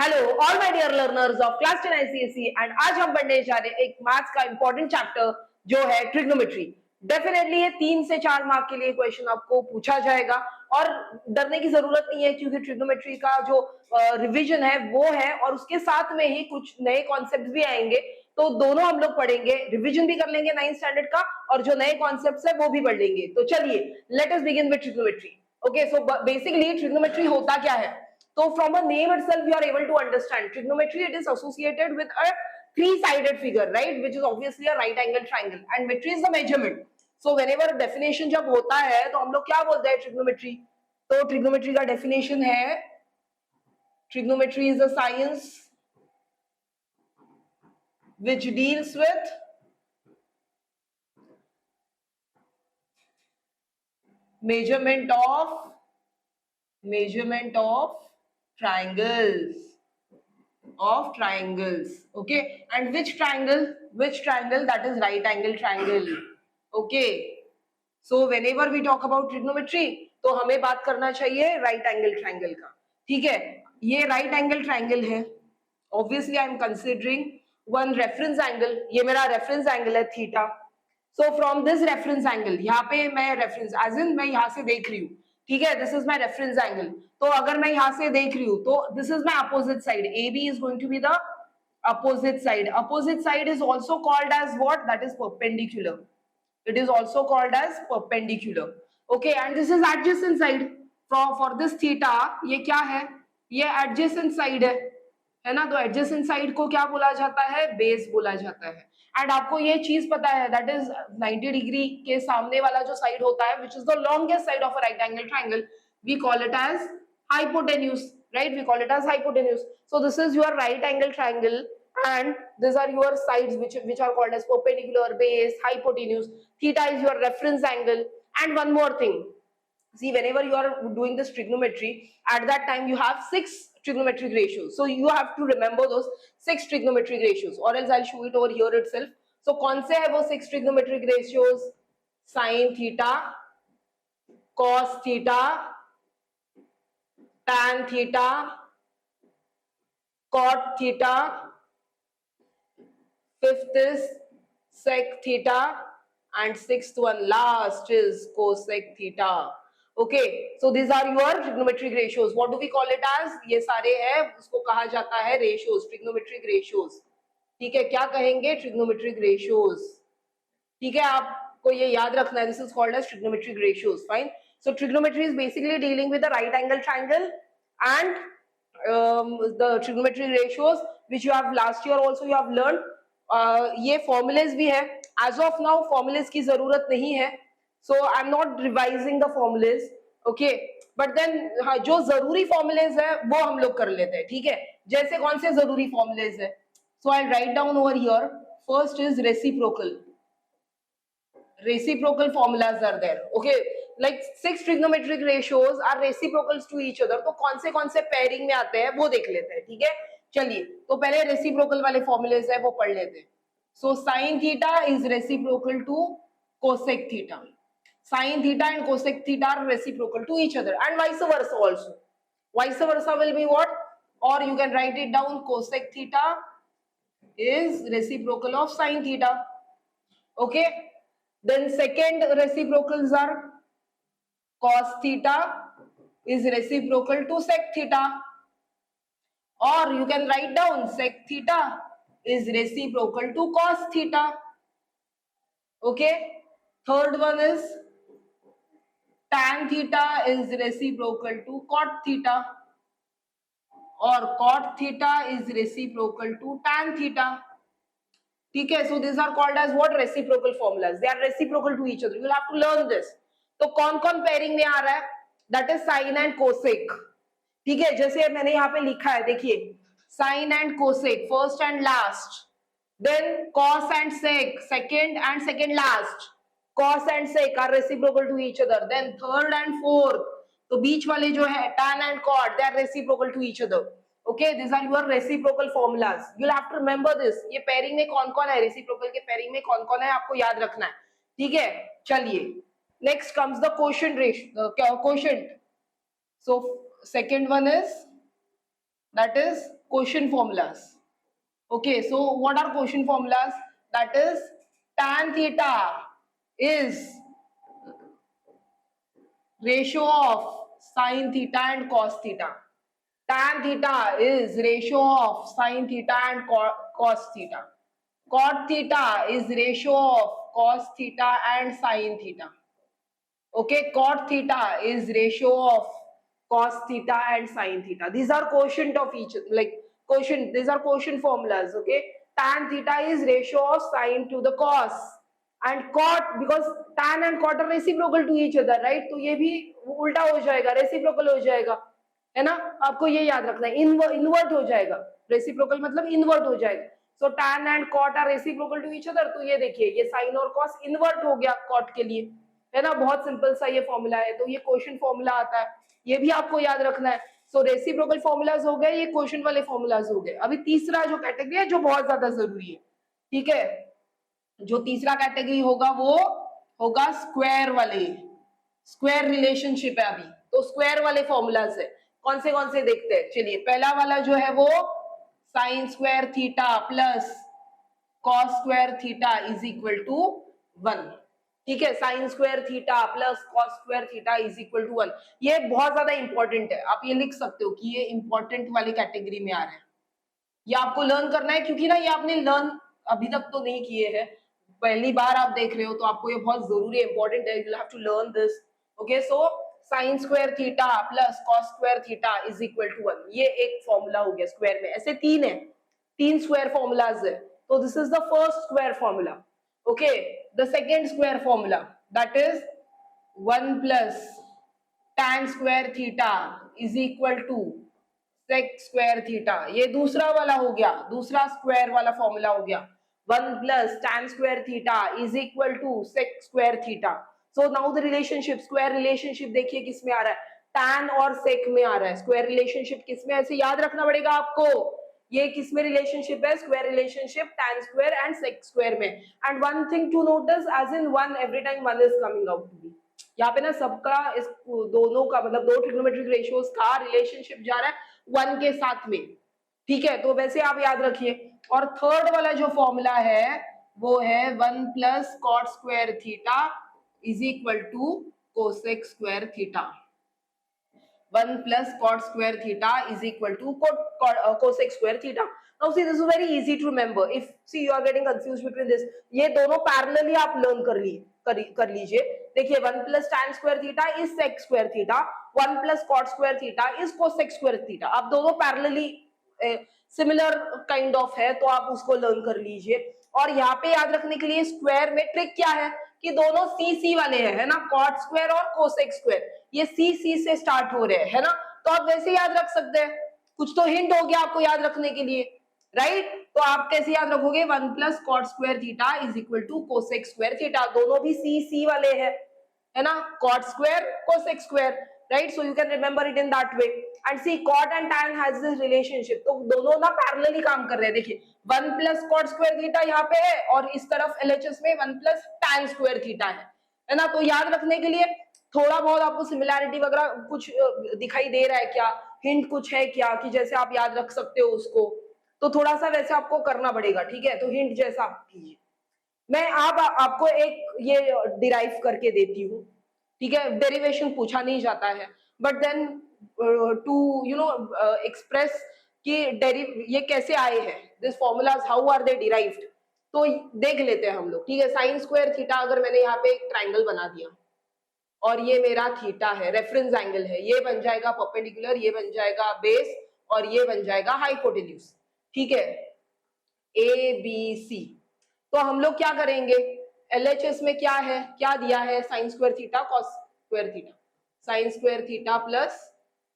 Hello all my dear learners of class 10 ICSE and आज हम पढ़ने जा रहे हैं एक मैथ्स का इंपॉर्टेंट चैप्टर जो है ट्रिग्नोमेट्री। डेफिनेटली ये 3 से 4 मार्क के लिए क्वेश्चन आपको पूछा जाएगा और डरने की जरूरत नहीं है क्योंकि ट्रिग्नोमेट्री का जो रिवीजन है वो है और उसके साथ में ही कुछ नए कॉन्सेप्ट भी आएंगे। तो दोनों हम लोग पढ़ेंगे, रिवीजन भी कर लेंगे 9th स्टैंडर्ड का और जो नए कॉन्सेप्ट है वो भी पढ़ लेंगे। तो चलिए let us begin with trigonometry. Okay, so basically trigonometry होता क्या है? So from a name itself, you are able to understand trigonometry. It is associated with a three-sided figure, right? Which is obviously a right-angle triangle. And metry is the measurement. So whenever definition जब होता है, तो हम लोग क्या बोलते हैं trigonometry? तो trigonometry का definition है trigonometry is a science which deals with measurement of triangles. Okay, and which triangle? That is right angle triangle. Okay, so whenever we talk about trigonometry तो हमें बात करना चाहिए राइट एंगल ट्रायंगल का। ठीक है, ये राइट एंगल ट्रायंगल है। Obviously I am considering one reference angle. ये मेरा रेफरेंस एंगल है theta. So from this reference angle, यहाँ पे मैं रेफरेंस एज इन मैं यहाँ से देख रही हूँ। ठीक है, this is my reference angle. तो अगर मैं यहाँ से देख रही हूँ तो this is my opposite side. A B is going to be the opposite side. Opposite side is also called as what? That is perpendicular. It is also called as perpendicular. Okay, and this is adjacent side. For this theta, ये क्या है? ये adjacent side है ना? तो adjacent side को क्या बोला जाता है? Base बोला जाता है। And आपको ये चीज पता है, that is 90 डिग्री के सामने वाला जो साइड होता है, which is the longest side of a right angle triangle, we call it as hypotenuse. Right, we call it as hypotenuse. So this is your right angle triangle and these are your sides which are called as perpendicular, base, hypotenuse. Theta is your reference angle. And one more thing, see, whenever you are doing this trigonometry, at that time you have 6 trigonometric ratios, so you have to remember those 6 trigonometric ratios, or else I'll show it over here itself. So कौन से है वो 6 trigonometric ratios? Sin theta, cos theta, tan theta, cot theta, fifth is sec theta, and sixth one last is cosec theta. Okay, so these are your trigonometric ratios. What do we call it as? ये सारे हैं, उसको कहा जाता है ratios, trigonometric ratios. ठीक है, क्या कहेंगे? Trigonometric ratios. ठीक है, आपको ये याद रखना है. This is called as trigonometric ratios. Fine. So trigonometry is basically dealing with the right angle triangle and the trigonometric ratios which you have last year also you have learned. ये formulas भी है. As of now formulas की जरूरत नहीं है, so I'm not revising the formulas. Okay, but then जो जरूरी formulas है वो हम लोग कर लेते हैं. ठीक है, जैसे कौन से जरूरी formulas है? So I'll write down over here. First is reciprocal. Reciprocal formulas are there. Okay, like 6 trigonometric ratios are reciprocals to each other. तो कौन से pairing में आते हैं वो देख लेते हैं. ठीक है, चलिए तो पहले reciprocal वाले formulas है वो पढ़ लेते हैं. So sin theta is reciprocal to cosec theta. Sin theta and cosec theta are reciprocal to each other and vice versa also. Vice versa will be what? Or you can write it down, cosec theta is reciprocal of sin theta. Okay, then second reciprocals are cos theta is reciprocal to sec theta, or you can write down sec theta is reciprocal to cos theta. Okay, third one is tan theta is reciprocal to cot theta, or cot theta is reciprocal to tan theta. ठीक है, so these are called as what? Reciprocal formulas. They are reciprocal to each other. You will have to learn this. तो कौन कौन pairing में आ रहा है? That is sin and cosec. ठीक है, जैसे मैंने यहाँ पे लिखा है, देखिए sin and cosec first and last, then cos and sec second and second last. Cos and sec are reciprocal to each other. Then third and fourth, तो बीच वाले जो है tan and cot, they are reciprocal to each other. Okay, these are your reciprocal formulas. You'll have to remember this. ये pairing में कौन कौन है, reciprocal के पेयरिंग में कौन कौन है, आपको याद रखना है. ठीक है, चलिए next comes the quotient ratio, quotient. So second one is that is quotient formulas. Okay, so what are quotient formulas? That is tan theta is ratio of sin theta and cos theta. Tan theta is ratio of sin theta and cos theta. Cot theta is ratio of cos theta and sin theta. Okay, cot theta is ratio of cos theta and sin theta. These are quotient of each, like quotient, these are quotient formulas. Okay, tan theta is ratio of sin to the cos, and cot, because tan and cot are reciprocal to each other, right? तो ये भी उल्टा हो जाएगा, reciprocal हो जाएगा, है ना? आपको ये याद रखना है, इन्वर्ट हो जाएगा, रेसिप्रोकल मतलब इन्वर्ट हो जाएगा. So tan and cot are reciprocal to each other. तो ये देखिए, ये sin और cos इन्वर्ट हो गया cot के लिए, है ना? बहुत सिंपल सा ये फॉर्मूला है. तो ये क्वोशिएंट फॉर्मूला आता है, ये भी आपको याद रखना है. सो रेसिप्रोकल फॉर्मूलाज हो गए, ये क्वोशिएंट वाले फॉर्मूलाज हो गए. अभी तीसरा जो कैटेगरी है, जो बहुत ज्यादा जरूरी है, ठीक है, जो तीसरा कैटेगरी होगा वो होगा स्क्वायर वाले. स्क्वायर रिलेशनशिप है अभी, तो स्क्वायर वाले फॉर्मूलाज है. कौन से देखते हैं. चलिए, पहला वाला जो है वो sine square theta plus cos square theta is equal to 1. ठीक है, sine square theta plus cos square theta is equal to 1. ये बहुत ज्यादा इंपॉर्टेंट है, आप ये लिख सकते हो कि ये इंपॉर्टेंट वाली कैटेगरी में आ रहा है. ये आपको लर्न करना है, क्योंकि ना ये आपने लर्न अभी तक तो नहीं किए हैं, पहली बार आप देख रहे हो, तो आपको ये बहुत जरूरी है, इंपॉर्टेंट है. You have to learn this. Okay, so sine square theta plus cos square theta is equal to 1. ये एक फॉर्मूला हो गया स्क्वायर में. ऐसे तीन है, तीन स्क्वायर फॉर्मूलाज है. तो this is the first square formula. Okay, the second square formula, that is 1 plus tan square theta is equal to sec square theta. ये दूसरा वाला हो गया, दूसरा स्क्वायर वाला फॉर्मूला हो गया. 1 plus tan square theta is equal to sec square theta. So now the relationship, square relationship देखिए किस में आ रहा है, tan और sec में आ रहा है. स्क्वायर रिलेशनशिप किस में, ऐसे याद रखना पड़ेगा आपको. ये किस में रिलेशनशिप है, square relationship tan square and sec square में. And one thing to notice, as in 1, every time 1 is coming out to be. यहाँ पे ना सबका, इस दोनों का मतलब दो ट्रिग्नोमेट्रिक रेशियोज का रिलेशनशिप जा रहा है 1 के साथ में. ठीक है, तो वैसे आप याद रखिए. और थर्ड वाला जो फॉर्मूला है वो है 1 plus cot square theta is equal to cosec square theta. 1 plus cot square theta is equal to cosec square theta. Now see, this is very easy to remember. If see you are getting confused between this, ये दोनों parallelly आप learn कर लीजिए. देखिए, 1 plus tan square theta is sec square theta, 1 plus cot square theta is cosec square theta. आप दोनों parallelly similar kind of है, तो आप उसको लर्न कर लीजिए. और यहाँ पे याद रखने के लिए स्क्वायर में ट्रिक क्या है कि दोनों सी वाले हैं, है ना, कॉट स्क्वायर और कोसेक स्क्वायर. ये सी से स्टार्ट हो रहे हैं, है ना. तो आप वैसे याद रख सकते हैं, कुछ तो हिंट हो गया आपको याद रखने के लिए, राइट. तो आप कैसे याद रखोगे, 1 plus cot square theta is equal to cosec square theta. दोनों भी सी वाले हैं, है ना, cot square cosec square, right? So you can remember it in that way. And see, cot and tan has this relationship. तो दोनों ना parallelly काम कर रहे हैं. देखिए, 1 प्लस कॉट स्क्वायर थीटा यहाँ पे है, और इस तरफ LHS में 1 प्लस tan स्क्वायर थीटा है ना. तो याद रखने के लिए थोड़ा बहुत आपको सिमिलैरिटी वगैरह कुछ दिखाई दे रहा है क्या, हिंट कुछ है क्या, कि जैसे आप याद रख सकते हो उसको, तो थोड़ा सा वैसे आपको करना पड़ेगा. ठीक है, तो हिंट जैसा आप कीजिए. मैं आपको एक ये डिराइव करके देती हूँ. ठीक है, डेरिवेशन पूछा नहीं जाता है, but then to you know express कि ये कैसे आए हैं, this formulas how are they derived, तो देख लेते हैं हम लोग. ठीक है, साइन स्क्वायर थीटा, अगर मैंने यहाँ पे एक ट्राइंगल बना दिया और ये मेरा थीटा है, रेफरेंस एंगल है, ये बन जाएगा परपेंडिकुलर, ये बन जाएगा बेस, और ये बन जाएगा हाइपोटेन्यूज. ठीक है, ए बी सी. तो हम लोग क्या करेंगे, LHS में क्या है, क्या दिया है, sine square theta cos square theta, sign square theta plus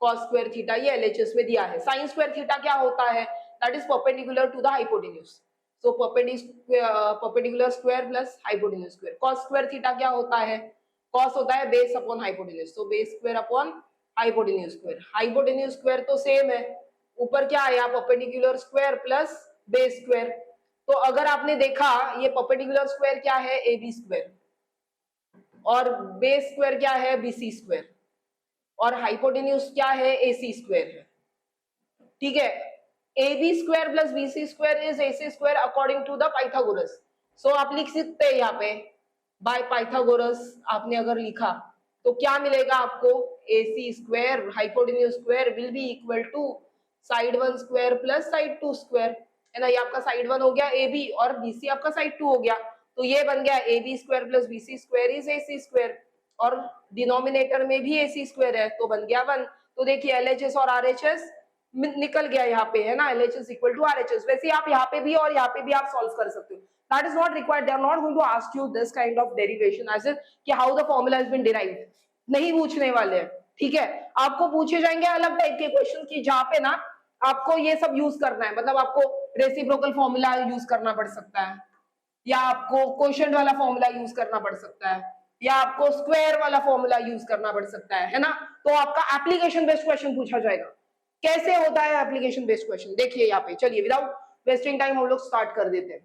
cos square theta, ये LHS में दिया है. साइन स्क्वायर थीटा क्या होता है, that is perpendicular to the hypotenuse. So perpendicular square plus hypotenuse square. Cos square theta क्या होता है, कॉस होता है base upon hypotenuse, so base square upon hypotenuse square. Hypotenuse square तो सेम है, ऊपर क्या आया, perpendicular square plus base square. तो अगर आपने देखा, ये परपेंडिकुलर स्क्वायर क्या है, AB स्क्वायर, और बेस स्क्वायर क्या है, BC स्क्वायर, और हाइपोटेन्यूज क्या है, AC स्क्वायर है. ठीक है, AB square plus BC square is AC square according to the Pythagoras. So आप लिख सकते हैं यहाँ पे बाय पाइथागोरस, आपने अगर लिखा तो क्या मिलेगा आपको, AC square hypotenuse square will be equal to side 1 square plus side 2 square, है ना। ये आपका साइड 1 हो गया AB और BC आपका साइड 2 हो गया, तो ये बन गया AB square plus BC square is AC square, और डिनोमिनेटर में भी AC स्क्वायर है तो बन गया 1। तो देखिए LHS और RHS निकल गया यहाँ पे, है ना, LHS इक्वल टू RHS। वैसे आप यहाँ पे भी और यहाँ पे भी आप सॉल्व कर सकते हो, that is not required, they are not going to ask you this kind of derivation as it कि how the formula has been derived, नहीं पूछने वाले हैं, ठीक है। आपको पूछे जाएंगे अलग टाइप के क्वेश्चन की जहाँ पे ना आपको ये सब यूज करना है, मतलब आपको रेसिप्रोकल फॉर्मूला यूज करना पड़ सकता है, या आपको क्वोशिएंट वाला फॉर्मूला यूज करना पड़ सकता है, या आपको स्क्वायर वाला फॉर्मूला यूज करना पड़ सकता है ना। तो आपका एप्लीकेशन बेस्ड क्वेश्चन पूछा जाएगा। कैसे होता है एप्लीकेशन बेस्ड क्वेश्चन, देखिए यहाँ पे, चलिए विदाउट वेस्टिंग टाइम हम लोग स्टार्ट कर देते हैं।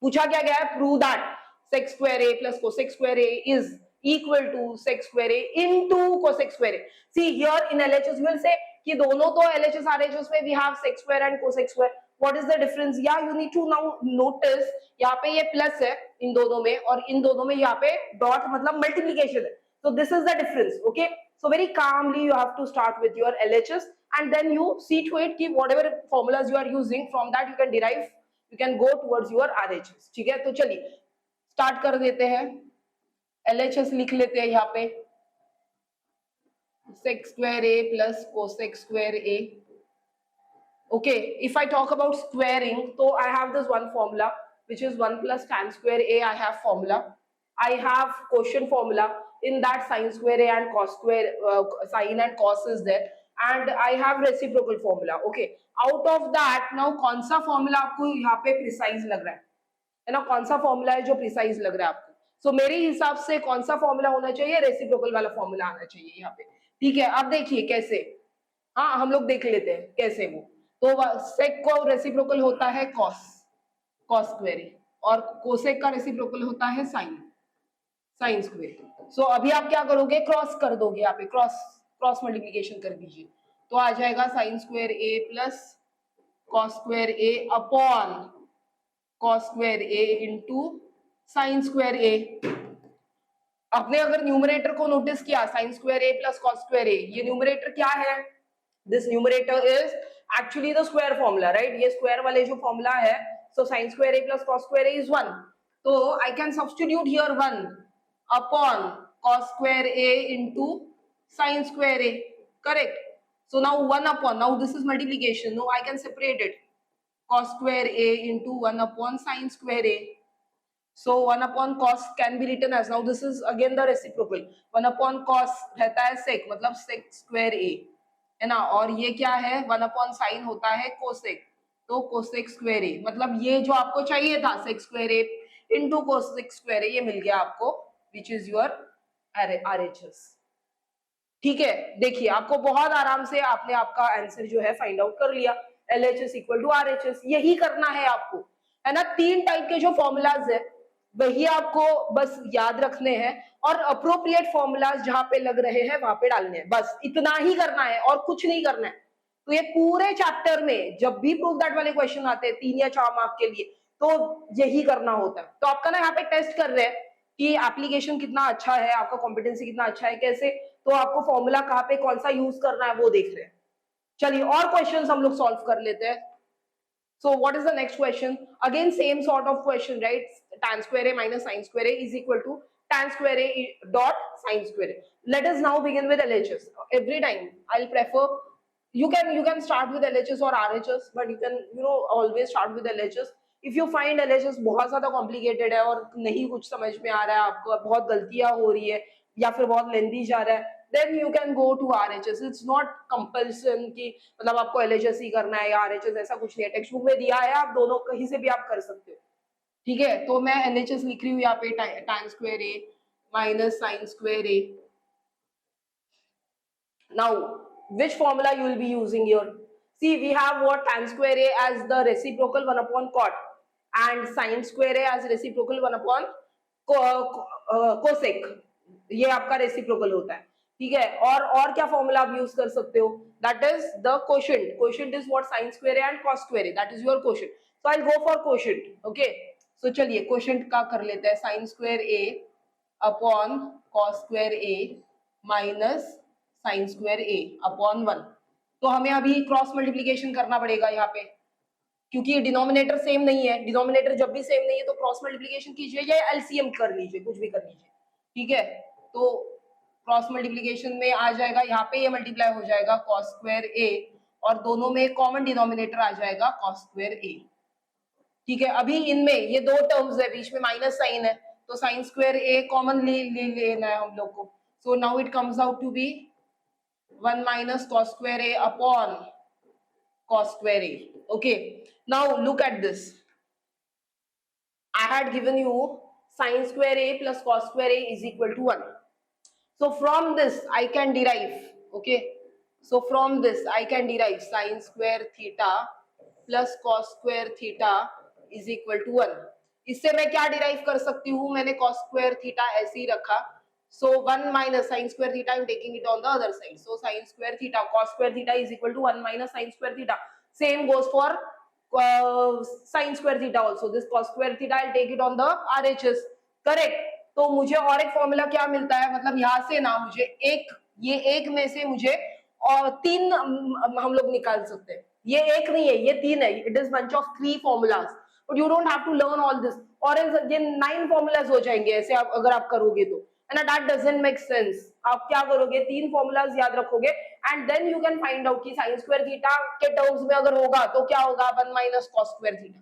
पूछा क्या गया है, prove that sec square A plus cosec square A is equal to sec square A into cosec square A. See here in LHS you will say कि दोनों तो एलएचएस आरएचएस में we have sec square and cosec square, what is the difference, या you need to now notice यहाँ पे ये plus है इन दोनों में और इन दोनों में यहाँ पे डॉट मतलब मल्टीप्लिकेशन है, so this is the difference, okay। so very calmly you have to start with your LHS and then you see to it कि whatever formulas you are using from that you can derive, you can go towards your RHS, ठीक है। तो चलिए start कर देते हैं, LHS लिख लेते हैं यहाँ पे, sec square a plus cosec square a, okay। if I talk about squaring, so I have this one formula which is 1 plus tan square a, I have formula, I have quotient formula, in that sin square a and cos square sin and cos is there, and I have reciprocal formula, okay। out of that now कौन सा formula आपको यहाँ पे precise लग रहा है ना, कौन सा formula है जो precise लग रहा है आपको, so मेरे हिसाब से कौन सा formula होना चाहिए, reciprocal वाला formula आना चाहिए यहाँ पे, ठीक है। अब देखिए कैसे, हाँ हम लोग देख लेते हैं कैसे वो, तो sec को reciprocal होता है cos स्क्वायर ए और कोसेक का रेसिप्रोकल होता है साइन स्क्वायर। सो अभी आप क्या करोगे, क्रॉस कर दोगे, यहाँ पे क्रॉस मल्टीप्लिकेशन कर दीजिए, तो आ जाएगा sine square A plus cos square A upon cos square A into sine square ए। आपने अगर न्यूमरेटर को नोटिस किया, sign square A plus cos square A, ये न्यूमरेटर क्या है, this numerator is actually the square formula, right. ये square वाले जो फॉर्मूला है, so sin square a plus cos square a is 1, so I can substitute here 1 upon cos square a into sin square a, correct। so now 1 upon, now this is multiplication, no I can separate it, cos square a into 1 upon sin square a, so 1 upon cos can be written as, now this is again the reciprocal, 1 upon cos रहता है sec, मतलब sec square a, है ना, और ये क्या है 1 upon sin होता है cosec, तो कोसेक स्क्वायर ए, मतलब ये जो आपको चाहिए था sec square A into cosec square A, ये मिल गया आपको, विच इज योर आरएचएस, ठीक है। देखिए आपको बहुत आराम से आपने आपका आंसर जो है फाइंड आउट कर लिया, एलएचएस इक्वल टू आरएचएस, यही करना है आपको, है ना। 3 टाइप के जो फॉर्मूलाज है वही आपको बस याद रखने हैं और अप्रोप्रिएट फॉर्मूलाज जहां पे लग रहे हैं वहां पे डालने हैं, बस इतना ही करना है और कुछ नहीं करना है। तो ये पूरे चैप्टर में जब भी प्रूव दैट वाले क्वेश्चन आते हैं 3 या 4 मार्क के लिए, तो यही करना होता है। तो आपका ना यहाँ पे टेस्ट कर रहे हैं कि एप्लीकेशन कितना अच्छा है, आपका कॉम्पिटेंसी कितना अच्छा है, कैसे, तो आपको फॉर्मूला कहाँ पे कौन सा यूज करना है वो देख रहे हैं। चलिए और क्वेश्चंस हम लोग सॉल्व कर लेते हैं। So what is the next question, again same sort of question, right. tan square a minus sin square a is equal to tan square a dot sin square a. Let us now begin with LHS. Every time I'll prefer, you can start with LHS or RHS, but you can always start with LHS. If you find LHS बहुत ज्यादा complicated है और नहीं कुछ समझ में आ रहा है, आपको बहुत गलतियां हो रही है या फिर बहुत लेंथी जा रहा है, then you can go to RHS. It's not compulsion कि मतलब आपको LHS ही करना है या RHS, ऐसा कुछ नहीं है, टेक्स्ट बुक में दिया है, आप दोनों कहीं से भी आप कर सकते हो, ठीक है। तो मैं LHS लिख रही हूँ यहाँ पे, tan square a minus sin square a. Now which formula you will be using here, see we have what, tan square a as the reciprocal 1 upon cot and sin square a as reciprocal 1 upon cosec, ये आपका reciprocal होता है, ठीक है। और क्या formula आप use कर सकते हो, that is the quotient is what sin square a and cos square a, that is your quotient. So I'll go for quotient. Okay, so चलिए quotient का कर लेते हैं, sin square a upon cos square a minus sin square a upon 1. तो हमें अभी cross multiplication करना पड़ेगा यहाँ पे, क्योंकि डिनोमिनेटर सेम नहीं है. डिनोमिनेटर जब भी सेम नहीं है तो क्रॉस मल्टीप्लीकेशन कीजिए या एलसीएम कर लीजिए, कुछ भी कर लीजिए. ठीक है, तो क्रॉस मल्टीप्लीकेशन में आ जाएगा, यहाँ पे ये मल्टीप्लाई हो जाएगा cos स्क्वायर a और दोनों में कॉमन डिनोमिनेटर आ जाएगा cos स्क्वायर a. ठीक है, अभी इनमें ये दो टर्म्स है, बीच में माइनस साइन है, तो साइन स्क्वायर a कॉमन लेना है हम लोग को. So now it comes out to be 1 minus cos square a upon cos square a. Okay, now look at this. I had given you sin square a plus cos square a is equal to 1. So from this I can derive, okay, so from this I can derive sin square theta plus cos square theta is equal to 1. इससे मैं क्या derive कर सकती हूँ, मैंने cos square theta ऐसे ही रखा, so 1 minus sin square theta I am taking it on the other side, so sin square theta cos square theta is equal to 1 minus sin square theta. Same goes for sin square theta also, this cos square theta I'll take it on the RHS. correct. तो मुझे और एक formula क्या मिलता है, मतलब यहाँ से ना मुझे एक, ये एक में से मुझे और तीन हम लोग निकाल सकते हैं. ये एक नहीं है, ये तीन है. It is bunch of 3 formulas, but you don't have to learn all this, और ये 9 फॉर्मूलाज हो जाएंगे ऐसे आप अगर आप करोगे तो, है ना. That doesn't make sense. आप क्या करोगे, 3 फॉर्मूलाज याद रखोगे and then you can find out कि sin स्क्वायर थीटा के टर्म्स में अगर होगा तो क्या होगा, 1 minus cos square theta.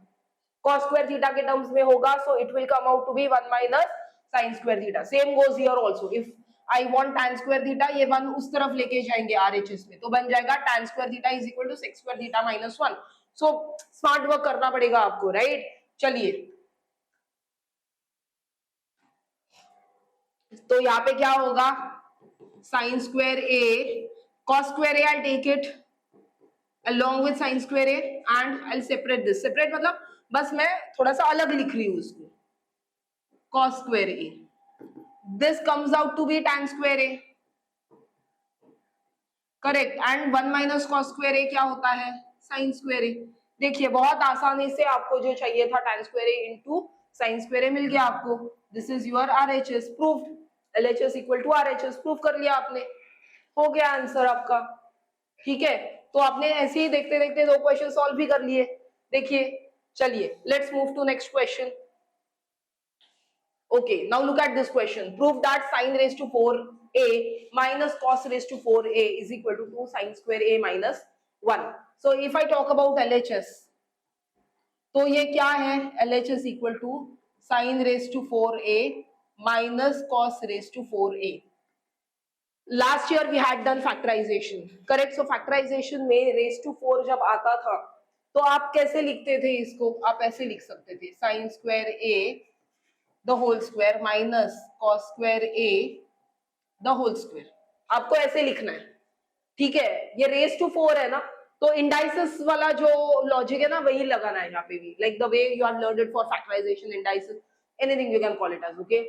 cos square theta के टर्म्स में होगा, so it will come out to be 1 minus sin square theta. Same goes here also. If I want tan square theta, ये 1 उस तरफ लेके जाएंगे RHS में, तो बन जाएगा tan square theta is equal to sec square theta minus 1. So smart work करना पड़ेगा आपको, राइट. चलिए, तो यहाँ पे क्या होगा, sin square a cos square a I'll take it along with sin square a and I'll separate this. separate मतलब बस मैं थोड़ा सा अलग लिख रही हूँ उसको. cos square a, this comes out to be tan square a, correct, and 1 minus cos square a क्या होता है, sin square a. देखिए बहुत आसानी से आपको जो चाहिए था tan square a into sin square a मिल गया आपको. this is your RHS proved. LHS equal to RHS prove कर लिया आपने, हो गया आंसर आपका. ठीक है, तो आपने ऐसे ही देखते देखते 2 क्वेश्चन सॉल्व भी कर लिए. देखिए, चलिए let's move to next question. Okay, now look at this question. Prove that sin raised to 4a minus cos raised to 4a is equal to 2 sin square a minus 1. So if I talk about LHS, तो ये क्या है, LHS equal to sin raised to 4a minus cos raised to 4a. Last year we had done factorization, correct? So factorization में raised to 4 जब आता था तो आप कैसे लिखते थे इसको, आप ऐसे लिख सकते थे sin square a the whole square minus cos square a the whole square. आपको ऐसे लिखना है, ठीक है. ये रेस टू 4 है ना, तो इंडाइसिस वाला जो लॉजिक है ना वही लगाना है यहाँ पे भी, like the way you have learned it for factorization, indices, anything you can call it as. Okay,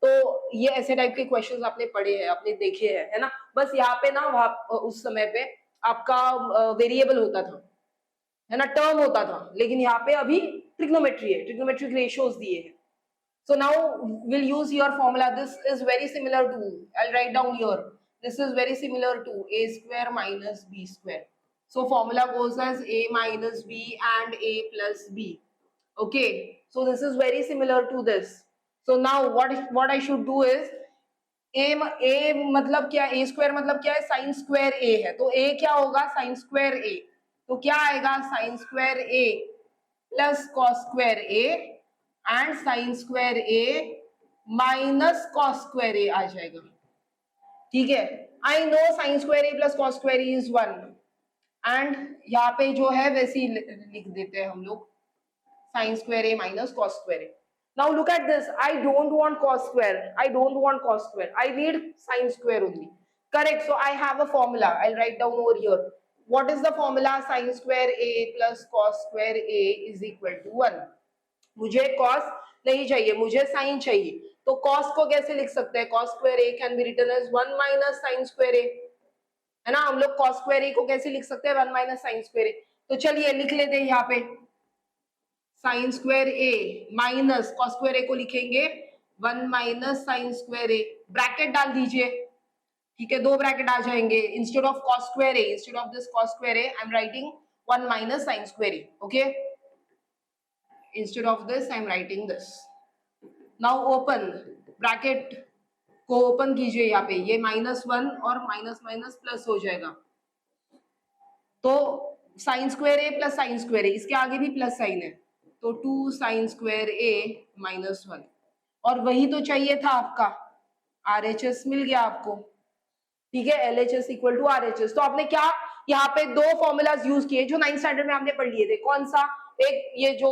तो ये ऐसे टाइप के क्वेश्चंस आपने पढ़े हैं, आपने देखे हैं, है ना. बस यहाँ पे ना वहाँ उस समय पे आपका वेरिएबल होता था, है ना, टर्म होता था, लेकिन यहाँ पे अभी ट्रिग्नोमेट्री है, ट्रिग्नोमेट्रिक रेशियोज दिए हैं. So now we'll use your formula. This is very similar to, I'll write down here, this is very similar to a square minus b square. So formula goes as a minus b and a plus b. Okay, so this is very similar to this. So now what I should do is a मतलब क्या, a square मतलब क्या है, sin square a है, तो a क्या होगा, sin square a, तो क्या आएगा, sin square a plus cos square a and sine square A minus cos square A आ जाएगा. ठीक है, I know sine square A plus cos square A is 1 and यहाँ पे जो है वैसे ही लिख देते हैं हम लोग, sine square A minus cos square A. Now look at this, I don't want cos square, I don't want cos square, I need sine square only, correct. So I have a formula, I will write down over here. What is the formula, sine square A plus cos square A is equal to 1. मुझे cos नहीं चाहिए, मुझे sign चाहिए, तो cos को कैसे लिख सकते हैं, cos square A can be written as 1 minus sine square A. है ना। हम लोग cos स्क्वायर a को कैसे लिख सकते हैं, 1 माइनस साइन स्क्वायर a। तो चलिए लिख लेते हैं यहाँ पे sine square a minus cos square a को लिखेंगे 1 minus sine square a, bracket डाल दीजिए, ठीक है, दो ब्रैकेट आ जाएंगे। Instead of cos square a, instead of this cos square a, I am writing 1 minus sine square a, okay. Instead of this I am writing this. Now open bracket को open कीजिए, यहाँ पे ये -1 और minus minus plus हो जाएगा, तो sign square A plus sign square ए, इसके आगे भी प्लस साइन है, तो 2 साइन स्क्वायर ए -1, और वही तो चाहिए था आपका, RHS मिल गया आपको, ठीक है। LHS equal to RHS। तो आपने क्या यहाँ पे दो फॉर्मूलाज यूज किए जो 9th स्टैंडर्ड में आपने पढ़ लिए थे, कौन सा, एक ये जो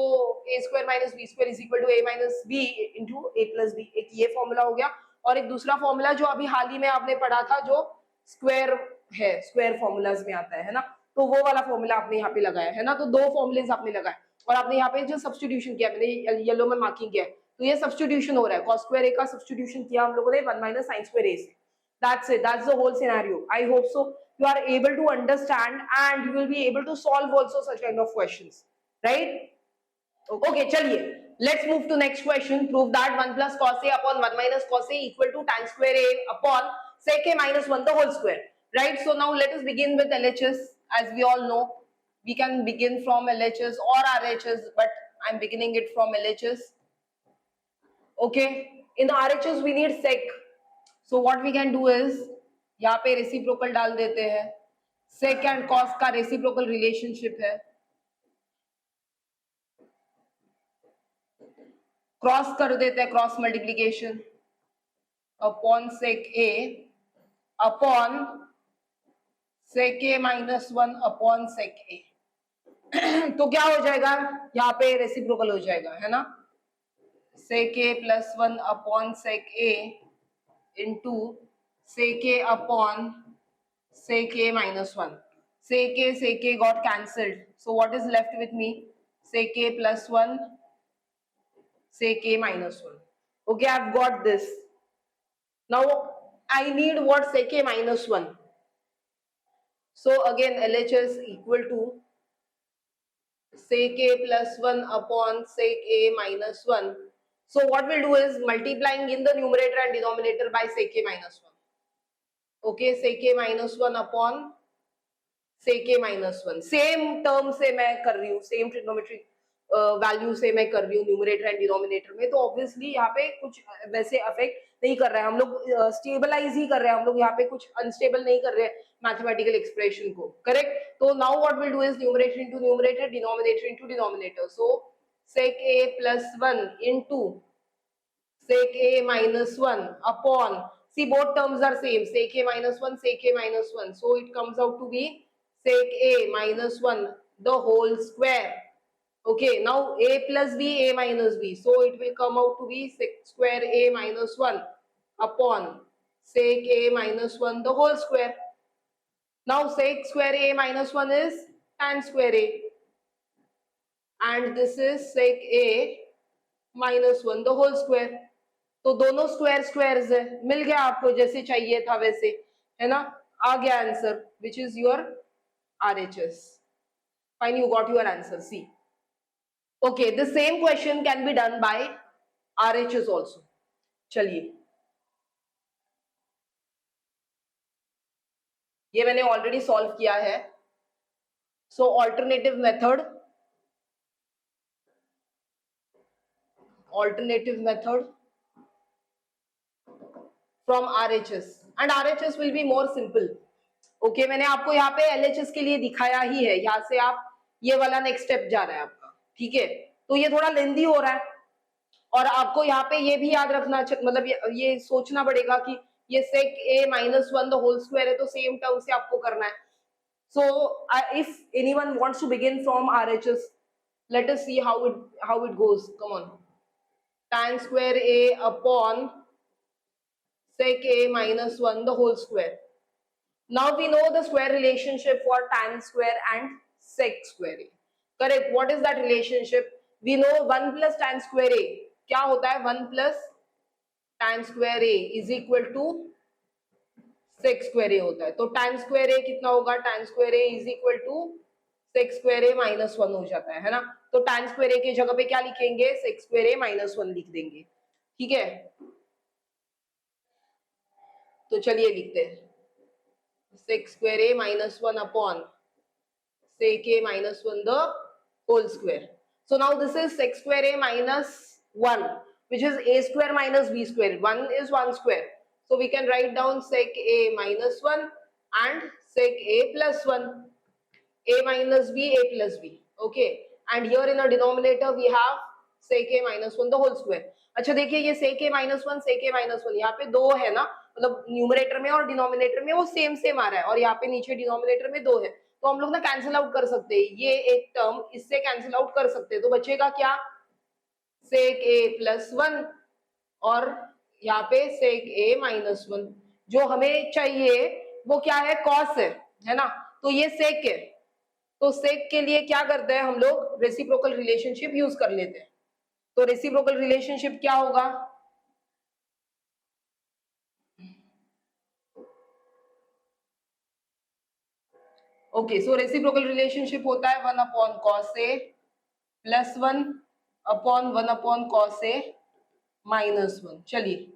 a square minus B square is equal to a minus B into a plus B, एक ये फॉर्मूला हो गया, और एक दूसरा फॉर्मूला जो अभी हाल ही में आपने पढ़ा था जो स्क्वायर है, स्क्वायर फॉर्मूलाज में आता है ना, तो वो वाला फॉर्मूला आपने यहाँ पे लगाया है ना। तो दो फॉर्मूलेज आपने लगाए, और आपने यहाँ पे जो सब्स्टिट्यूशन किया, मैंने येलो में मार्किंग किया है, तो ये सब्स्टिट्यूशन हो रहा है, cos स्क्वायर a का सब्स्टिट्यूशन किया हम लोगों ने 1 माइनस साइन स्क्वायर a से। That's it. That's the whole scenario. I hope so. You are able to understand and you will be able to solve also such kind of questions, right? Okay, चलिए. Let's move to next question. Prove that 1 plus cos a upon 1 minus cos a equal to tan square a upon sec a minus 1 the whole square. Right? So now let us begin with LHS. As we all know, we can begin from LHS or RHS, but I'm beginning it from LHS. Okay. In the RHS we need sec. So what we can do is यहाँ पे reciprocal डाल देते हैं, सेक and cos का reciprocal relationship है, cross कर देते हैं, cross multiplication upon sec A upon sec A -1 upon sec ए। तो क्या हो जाएगा, यहाँ पे रेसिप्रोकल हो जाएगा, है ना, sec A +1 upon sec A into sec a upon sec a -1. Sec a got cancelled. So what is left with me? Sec a +1, sec a -1. Okay, I've got this. Now I need what, sec a -1. So again LHS equal to sec a +1 upon sec a -1. So what we'll do is multiplying in the numerator and denominator by sec a -1. Okay, sec a -1 upon sec a -1, same term से मैं कर रही हूँ, same trigonometric value से मैं कर रही हूँ न्यूमरेटर एंड डिनोमिनेटर में, तो ऑब्वियसली यहाँ पे कुछ वैसे अफेक्ट नहीं कर रहा है, हम लोग स्टेबलाइज ही कर रहे हैं, हम लोग यहाँ पे कुछ अनस्टेबल नहीं कर रहे हैं मैथमेटिकल एक्सप्रेशन को, करेक्ट। तो now what will do is numerator into numerator, denominator into denominator, so sec a +1 into sec a -1 upon, see both terms are same, sec a -1, sec a -1, so it comes out to be sec a -1 the whole square. Okay, now a plus b, a minus b, so it will come out to be sec square a -1 upon sec a -1 the whole square. Now sec square a -1 is tan square a, and this is sec a -1 the whole square. तो दोनों square squares है, मिल गया आपको जैसे चाहिए था वैसे, है ना, आ गया answer which is your RHS. Fine, you got your answer, see. Okay, the same question can be done by RHS also. चलिए, ये मैंने ऑलरेडी सॉल्व किया है, so alternative method, from RHS, and RHS will be more simple. Okay, मैंने आपको यहाँ पे LHS के लिए दिखाया ही है, यहाँ से आप ये वाला नेक्स्ट स्टेप जा रहा है आपका, ठीक है। तो ये थोड़ा लेंदी हो रहा है, और आपको यहाँ पे ये भी याद रखना, मतलब ये सोचना पड़ेगा कि ये sec a -1 the whole square है, तो सेम टर्म से आपको करना है। So if anyone wants to begin from RHS, let us see how it goes. Come on, tan square a upon sec a -1 the whole square. Now we know the square relationship for tan square and sec square a. Correct? What is that relationship? We know 1 plus tan square a. क्या होता है? 1 plus tan square a is equal to sec square A होता है। तो tan square A कितना होगा, tan square A is equal to sec square A minus 1 हो जाता है ना। तो tan स्क्वायर ए की जगह पे क्या लिखेंगे, सेक स्क्वायर ए माइनस 1 लिख देंगे, ठीक है। तो चलिए लिखते हैं sec square A minus 1 upon sec a minus 1 the whole square. So now this is sec square a minus 1, which is a square minus b square. 1 is 1 square. So we can write down sec a minus 1 and sec a plus 1. A minus b, a plus b. Okay. And here in the denominator we have sec a minus 1 the whole square. अच्छा देखिए ये sec a minus 1 sec a minus 1 यहाँ पे दो है ना, मतलब numerator में और डिनोमिनेटर में वो सेम सेम आ रहा है, और यहाँ पे नीचे डिनोमिनेटर में दो है, तो हम लोग ना कैंसिल आउट कर सकते हैं, ये एक टर्म इससे कैंसिल आउट कर सकते हैं। तो बचेगा क्या, सेक ए प्लस 1 और यहाँ पे सेक ए माइनस 1। जो हमें चाहिए वो क्या है, कॉस है ना। तो ये सेक है, तो सेक के लिए क्या करते हैं हम लोग, रेसिप्रोकल रिलेशनशिप यूज कर लेते हैं। तो रेसिप्रोकल रिलेशनशिप क्या होगा, ओके सो रेसिप्रोकल रिलेशनशिप होता है 1 upon cos A plus 1 upon 1 upon cos A minus 1। चलिए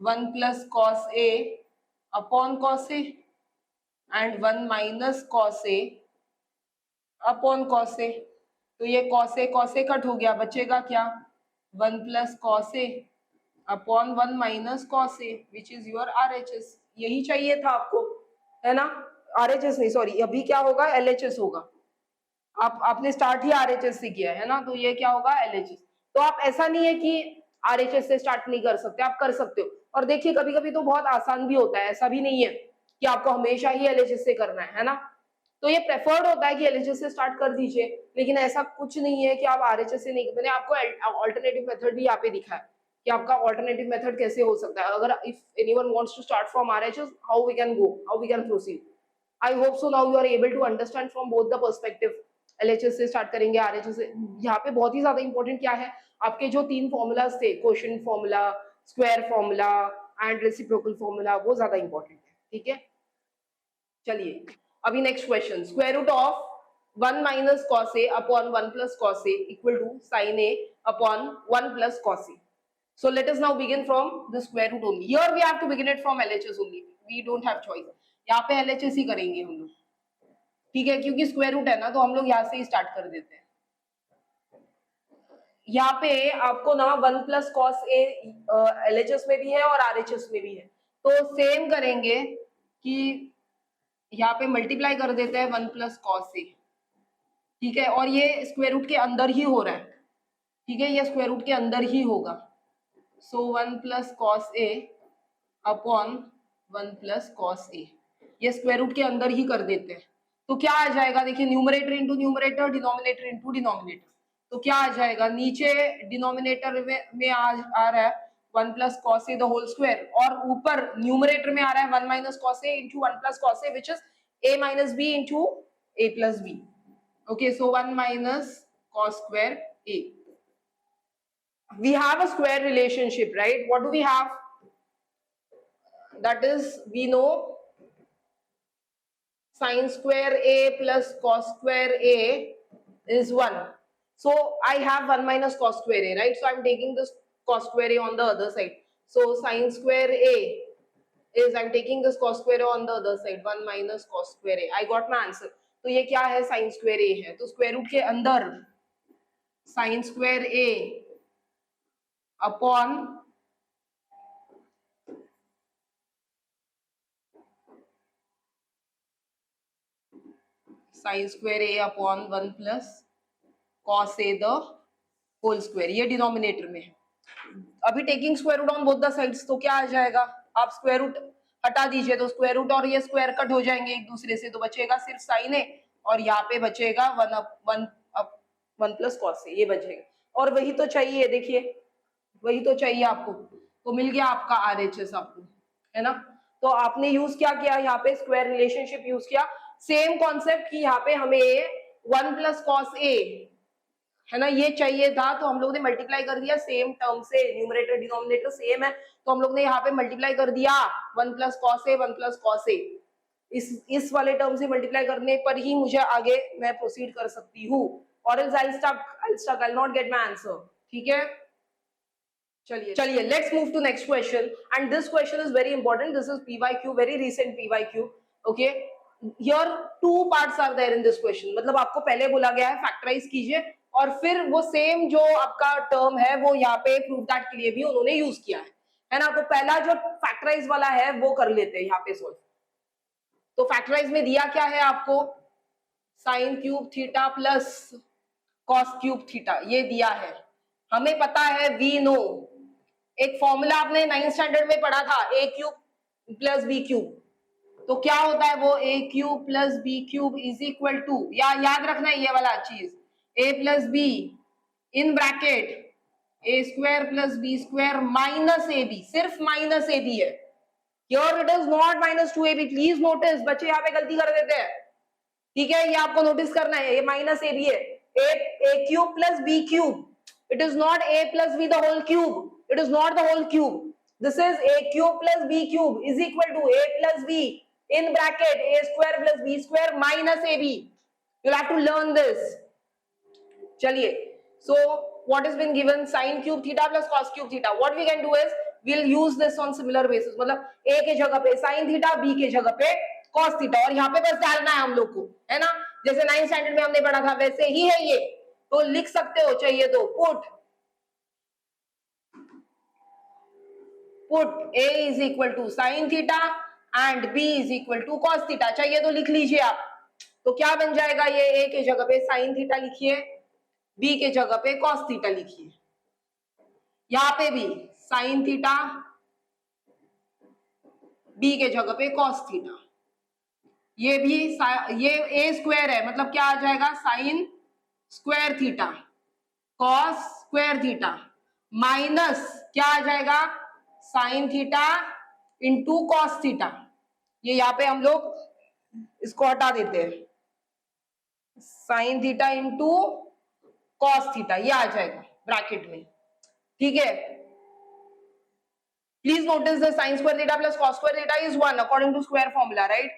1 plus cos A upon cos A and 1 minus cos A upon cos A. तो ये कॉस ए कट हो गया, बचेगा क्या, 1 plus cos A upon 1 minus cos A which is your RHS. यही चाहिए था आपको, है ना। आरएचएस नहीं, सॉरी, अभी क्या होगा, एलएचएस होगा। आपने स्टार्ट ही आरएचएस से किया है ना, तो ये क्या होगा, एलएचएस। तो आप ऐसा नहीं है कि आरएचएस से स्टार्ट नहीं कर सकते, आप कर सकते हो। और देखिए कभी कभी तो बहुत आसान भी होता है, ऐसा भी नहीं है कि आपको हमेशा ही एलएचएस से करना है ना। तो ये प्रेफर्ड होता है कि एलएचएस से स्टार्ट कर दीजिए, लेकिन ऐसा कुछ नहीं है कि आप आरएचएस से नहीं। मैंने आपको ऑल्टरनेटिव मेथड भी यहाँ पे दिखा है कि आपका ऑल्टरनेटिव मेथड कैसे हो सकता है। अगर if anyone wants to start from RHS, how we can go, how we can proceed. I hope so now you are able to understand from both the perspective. LHS से start करेंगे, RHS से। यहाँ पे बहुत ही ज्यादा important क्या है, आपके जो 3 फॉर्मूलाज थे, quotient formula, square formula and reciprocal formula, वो ज्यादा इंपॉर्टेंट है, ठीक है। चलिए अभी next question, square root of 1 minus cos A upon 1 plus cos A equal to sine A upon 1 plus cos A. So let us now begin from the square root only. Here we have to begin it from LHS only. We don't have choice. यहाँ पे LHS ही करेंगे हम लोग, ठीक है, क्योंकि square root है ना, तो हम लोग यहाँ से ही स्टार्ट कर देते हैं। यहाँ पे आपको ना 1 प्लस कॉस ए LHS में भी है और RHS में भी है, तो सेम करेंगे कि यहाँ पे मल्टीप्लाई कर देते हैं 1 प्लस कॉस ए, ठीक है। और ये स्क्वायर रूट के अंदर ही हो रहा है, ठीक है, ये स्क्वायर रूट के अंदर ही होगा। सो 1 plus cos A upon 1 plus cos ए, ये स्क्वायर रूट के अंदर ही कर देते हैं। तो क्या आ जाएगा, देखिए numerator into numerator, denominator into denominator. तो क्या आ जाएगा, नीचे डिनोमिनेटर में आ रहा है 1 plus cos A the whole square, और ऊपर न्यूमरेटर में आ रहा है 1 minus cos A into 1 plus cos A which is A minus B into A plus B. Okay, so 1 minus cos square A. We have a square relationship, right? What do we have? That is, we know sin square a plus cos square a is 1. So I have 1 minus cos square a, right? So I'm taking this cos square a on the other side. So sin square a is, I'm taking this cos square a on the other side, 1 minus cos square a. I got my answer. तो ये क्या है, sin square a है, तो square root के अंदर sin square a upon sine square A upon 1 plus cos A the whole square, ये denominator में है। अभी taking square root on both the sides, तो क्या आ जाएगा, आप स्क्वायर रूट हटा दीजिए तो स्क्वायर रूट और ये स्क्वायर कट हो जाएंगे एक दूसरे से, तो बचेगा सिर्फ साइन ए, और यहाँ पे बचेगा 1 प्लस कॉस ए, ये बचेगा। और वही तो चाहिए, देखिए वही तो चाहिए आपको, तो मिल गया आपका आरएचएस आपको, है ना। तो आपने यूज क्या किया, यहाँ पे स्क्वायर रिलेशनशिप यूज किया, सेम कॉन्सेप्ट कि यहाँ पे हमें 1 प्लस कॉस ए है ना, ये चाहिए था तो हम लोग ने मल्टीप्लाई कर दिया सेम टर्म से, न्यूमरेटर डिनोमिनेटर सेम है तो हम लोग ने यहाँ पे मल्टीप्लाई कर दिया 1 प्लस कॉस ए 1 प्लस कॉस ए, इस वाले टर्म से मल्टीप्लाई करने पर ही मुझे आगे मैं प्रोसीड कर सकती हूँ, और else I'll not get my answer। ठीक है, चलिए let's move to next question, and this question is very important, this is PYQ, very recent PYQ। Okay, here two parts are there in this question, मतलब आपको पहले बोला गया है factorise कीजिए और फिर वो सेम जो आपका टर्म है वो यहाँ पे प्रूव दैट के लिए भी उन्होंने यूज किया है ना। तो पहला जो फैक्टराइज वाला है वो कर लेते हैं यहाँ पे सोल्व। तो फैक्टराइज में दिया क्या है आपको, sign cube theta plus cos cube theta, ये दिया है। हमें पता है, वी नो, एक फॉर्मूला आपने 9th स्टैंडर्ड में पढ़ा था, A cube plus B cube. तो क्या होता है वो, A cube plus B cube is equal to, या याद रखना है ये वाला चीज, A plus B in bracket A square plus B square minus A B, सिर्फ माइनस ए बी है। Here it is not minus 2ab, please notice, बच्चे यहाँ पे गलती कर देते हैं। ठीक है, ये आपको नोटिस करना है, ये माइनस ए बी है, A cube plus B cube, it is not a plus b the whole cube, it is not the whole cube, this is a cube plus b cube is equal to a plus b in bracket a square plus b square minus ab, you'll have to learn this। चलिए, so what has been given, sin cube theta plus cos cube theta, what we can do is we'll use this on similar basis, मतलब a के जगह पे sin theta, b के जगह पे cos theta, और यहाँ पे बस डालना है हम लोग को, है ना, जैसे 9th स्टैंडर्ड में हमने पढ़ा था वैसे ही है ये। तो लिख सकते हो चाहिए तो put a is equal to sine theta and b is equal to cos theta, चाहिए तो लिख लीजिए आप। तो क्या बन जाएगा, ये a के जगह पे साइन थीटा लिखिए, b के जगह पे कॉस थीटा लिखिए, यहाँ पे भी साइन थीटा, b के जगह पे कॉस थीटा, ये भी ये a स्क्वायर है, मतलब क्या आ जाएगा, sine square theta cos square theta minus क्या आ जाएगा, sine theta into cos theta. ये यहाँ पे हम लोग इसको हटा देते हैं, sine theta into cos theta, ये आ जाएगा ब्रैकेट में। ठीक है, please notice the sine square theta plus cos square theta is 1 according to square formula, right.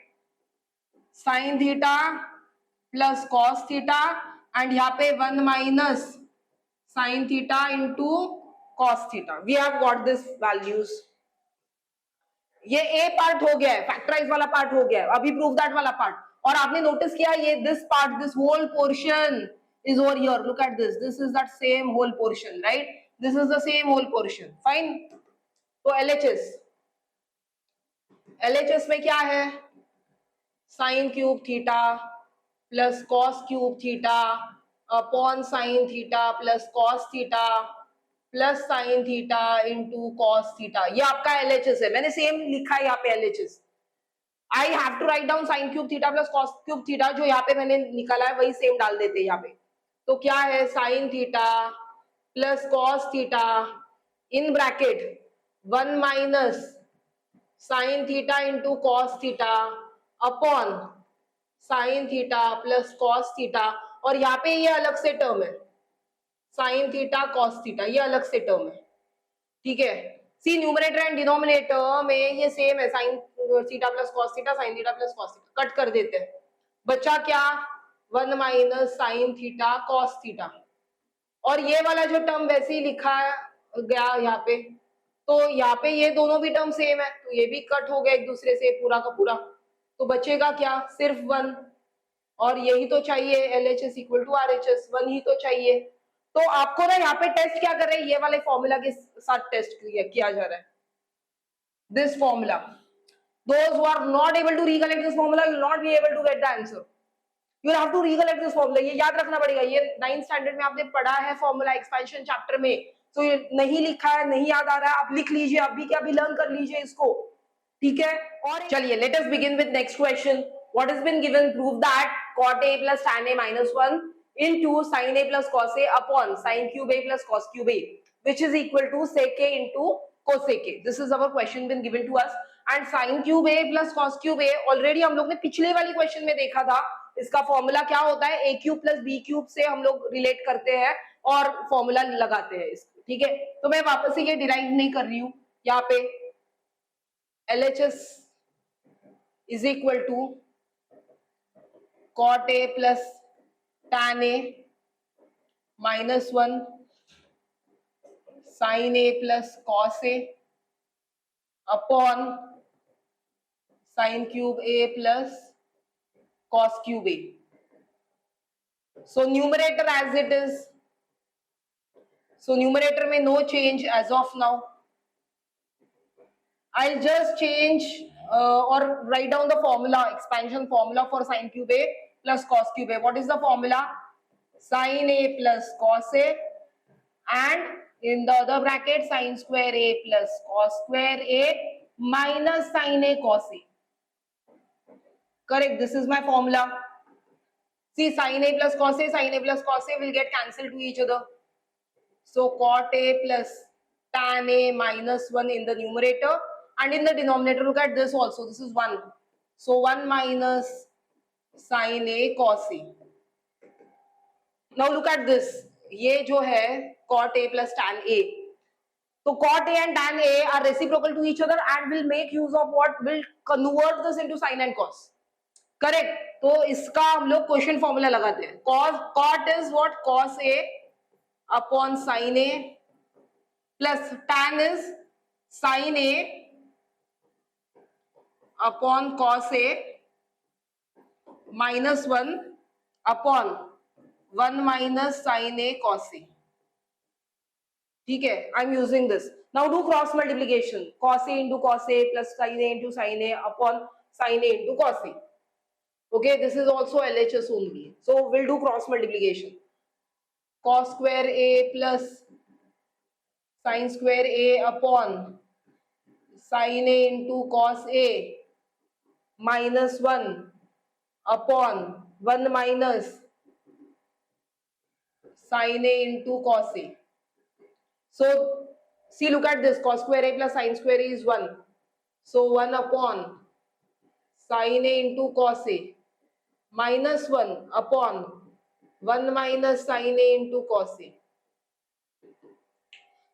Sine theta plus cos theta and यहाँ पे 1 minus sine theta into cos theta, we have got this values. ये A part हो गया है, factorise वाला part हो गया है, अभी प्रूव दैट वाला पार्ट। और आपने नोटिस किया ये this part, this whole portion is over here, look at this, this is that same whole portion, right, this is the same whole portion, fine. तो LHS में क्या है, sine cube theta plus cos cube theta upon sine theta plus cos theta plus sine theta into cos theta, ये आपका LHS है। मैंने same लिखा है यहाँ पे LHS, I have to write down sine cube theta plus cos cube theta, जो यहाँ पे मैंने निकाला है वही सेम डाल देते हैं यहाँ पे। तो क्या है, sign theta plus cos theta in bracket 1 minus sine theta into cos theta upon sine theta plus cos theta, और यहाँ पे ये अलग से टर्म है, साइन थीटा कॉस थीटा, ये अलग से टर्म है। ठीक है, सी न्यूमरेटर एंड डिनोमिनेटर में ये सेम है, sign theta plus cos theta, sign theta plus cos theta, cut कर देते हैं, बचा क्या, 1 minus sine theta cos theta, और ये वाला जो टर्म वैसे ही लिखा गया यहाँ पे, तो यहाँ पे ये दोनों भी टर्म सेम है, तो ये भी कट हो गया एक दूसरे से पूरा का पूरा, तो बचेगा क्या, सिर्फ 1, और यही तो चाहिए, LHS इक्वल टू RHS, 1 ही तो चाहिए। तो आपको ना यहाँ पे टेस्ट क्या कर रहे हैं, ये वाले फॉर्मूला के साथ टेस्ट किया जा रहा है, this formula. Those who are not able to recollect this formula will not be able to get the answer. You have to recollect this formula, ये याद रखना पड़ेगा, ये 9th स्टैंडर्ड में आपने पढ़ा है फॉर्मूला एक्सपेंशन चैप्टर में, तो ये नहीं लिखा है, नहीं याद आ रहा है, आप लिख लीजिए, अभी के अभी लर्न कर लीजिए इसको। ठीक है, और चलिए let us begin with next question. What has been given, prove that cot a plus tan a minus 1 into sin a plus cos a upon sin cube a plus cos cube a, which is equal to sec a into cosec a. This is our question been given to us, and sin cube a plus cos cube a already हम लोग ने पिछले वाली question में देखा था, इसका formula क्या होता है, A cube plus B cube से हम लोग रिलेट करते हैं और फॉर्मूला लगाते हैं इसको, ठीक है। तो मैं वापस से ये डिराइव नहीं कर रही हूं, यहाँ पे LHS is equal to cot A plus tan A minus 1 sin A plus cos A upon sin cube A plus cos cube A. So numerator as it is. So numerator में no change as of now. I'll just change or write down the formula, expansion formula for sin cube A plus cos cube A. What is the formula? Sin A plus cos A and in the other bracket sin square A plus cos square A minus sin A cos A. Correct. This is my formula. See, sin A plus cos A, sin A plus cos A will get cancelled to each other. So cot A plus tan A minus 1 in the numerator, and in the denominator look at this also, this is 1. So 1 minus sin A cos A. Now look at this, ये जो है cot A plus tan A. So cot A and tan A are reciprocal to each other and will make use of what, will convert this into sin and cos. Correct. तो इसका हम लोग question formula लगाते हैं, cot is what, cos A upon sin A plus tan is sin A upon cos A minus 1 upon 1 minus sin A cos A, ठीक है। I am using this. Now do cross multiplication, cos A into cos A plus sin A into sin A upon sin A into cos A. Okay, this is also LHS only. So we'll do cross multiplication. Cos square A plus sin square A upon sin A into cos A minus 1 upon 1 minus sin A into cos A. So see, look at this, cos square A plus sin square A is 1. So 1 upon sin A into cos A minus 1 upon 1 minus sin A into cos A.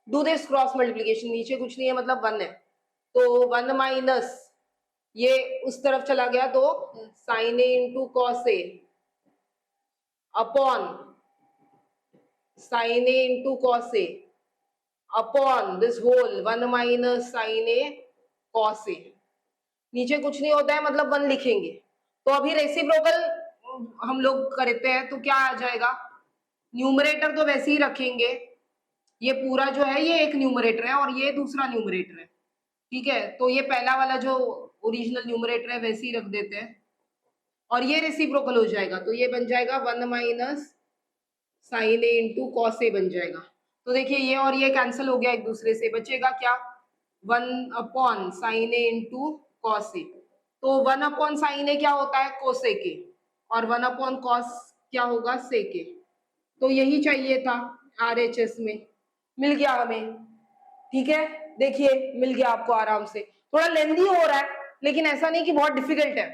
Do this cross multiplication, नीचे कुछ नहीं है मतलब 1 है, तो 1 minus ये उस तरफ चला गया तो sin A into cos A upon sin A into cos A upon this whole 1 minus sin A cos A. नीचे कुछ नहीं होता है मतलब 1 लिखेंगे। तो अभी रेसिप्रोकल हम लोग करते हैं तो क्या आ जाएगा, न्यूमरेटर तो वैसे ही रखेंगे, ये पूरा जो है ये एक न्यूमरेटर है और ये दूसरा न्यूमरेटर है, ठीक है। तो ये पहला वाला जो ओरिजिनल न्यूमरेटर है वैसे ही रख देते हैं और ये रेसिप्रोकल हो जाएगा, तो ये बन जाएगा 1 minus sin A into cos A बन जाएगा। तो देखिए ये और ये कैंसिल हो गया एक दूसरे से, बचेगा क्या, 1 upon sin A into cos A। तो 1 अपॉन sin A क्या होता है, कोसेक A, और 1 अपॉन cos क्या होगा, सेक A। तो यही चाहिए था RHS में, मिल गया हमें, ठीक है। देखिए मिल गया आपको आराम से, थोड़ा लेंथी हो रहा है लेकिन ऐसा नहीं कि बहुत डिफिकल्ट है।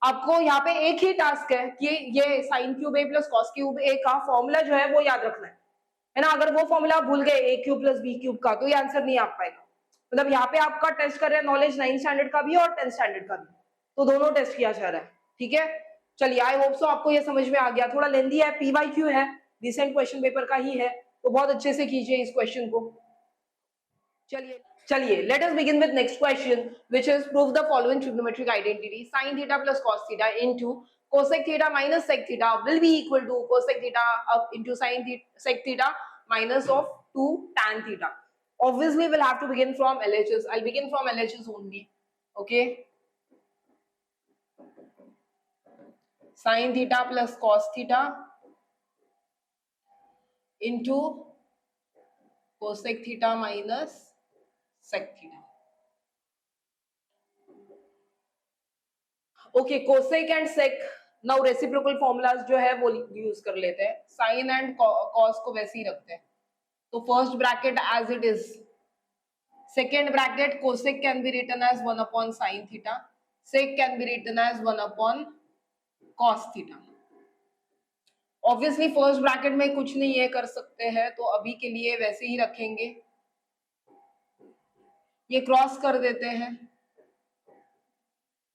आपको यहाँ पे एक ही टास्क है कि ये साइन क्यूब ए प्लस कॉस क्यूब ए का फॉर्मूला जो है वो याद रखना है ना। अगर वो फॉर्मूला भूल गए ए क्यूब प्लस बी क्यूब का तो ये आंसर नहीं आ पाएगा। मतलब यहाँ पे आपका टेस्ट कर रहे हैं नॉलेज 9th स्टैंडर्ड का भी और 10th स्टैंडर्ड का भी, तो दोनों टेस्ट किया जा रहा है, ठीक है। चलिए आई होप सो आपको ये समझ में आ गया। थोड़ा लेंथी है, PYQ है, रिसेंट क्वेश्चन पेपर का ही है, तो बहुत अच्छे से कीजिए इस क्वेश्चन को। चलिए let us begin with next question, which is prove the following trigonometric identity: sin theta plus cos theta into cosec theta minus sec theta will be equal to cosec theta into sin sec theta minus of 2 tan theta. Obviously we'll have to begin from LHS. I'll begin from LHS only, okay. Sin theta plus cos theta into cosec theta minus sec theta. Okay, cosec and sec, now reciprocal formulas जो है वो use कर लेते हैं। Sign and cos को वैसे ही रखते हैं, तो first bracket as it is, second bracket cosec can be written as 1 upon sine theta, sec can be written as 1 upon cos theta, obviously first bracket में कुछ नहीं है कर सकते हैं, तो अभी के लिए वैसे ही रखेंगे, ये क्रॉस कर देते हैं,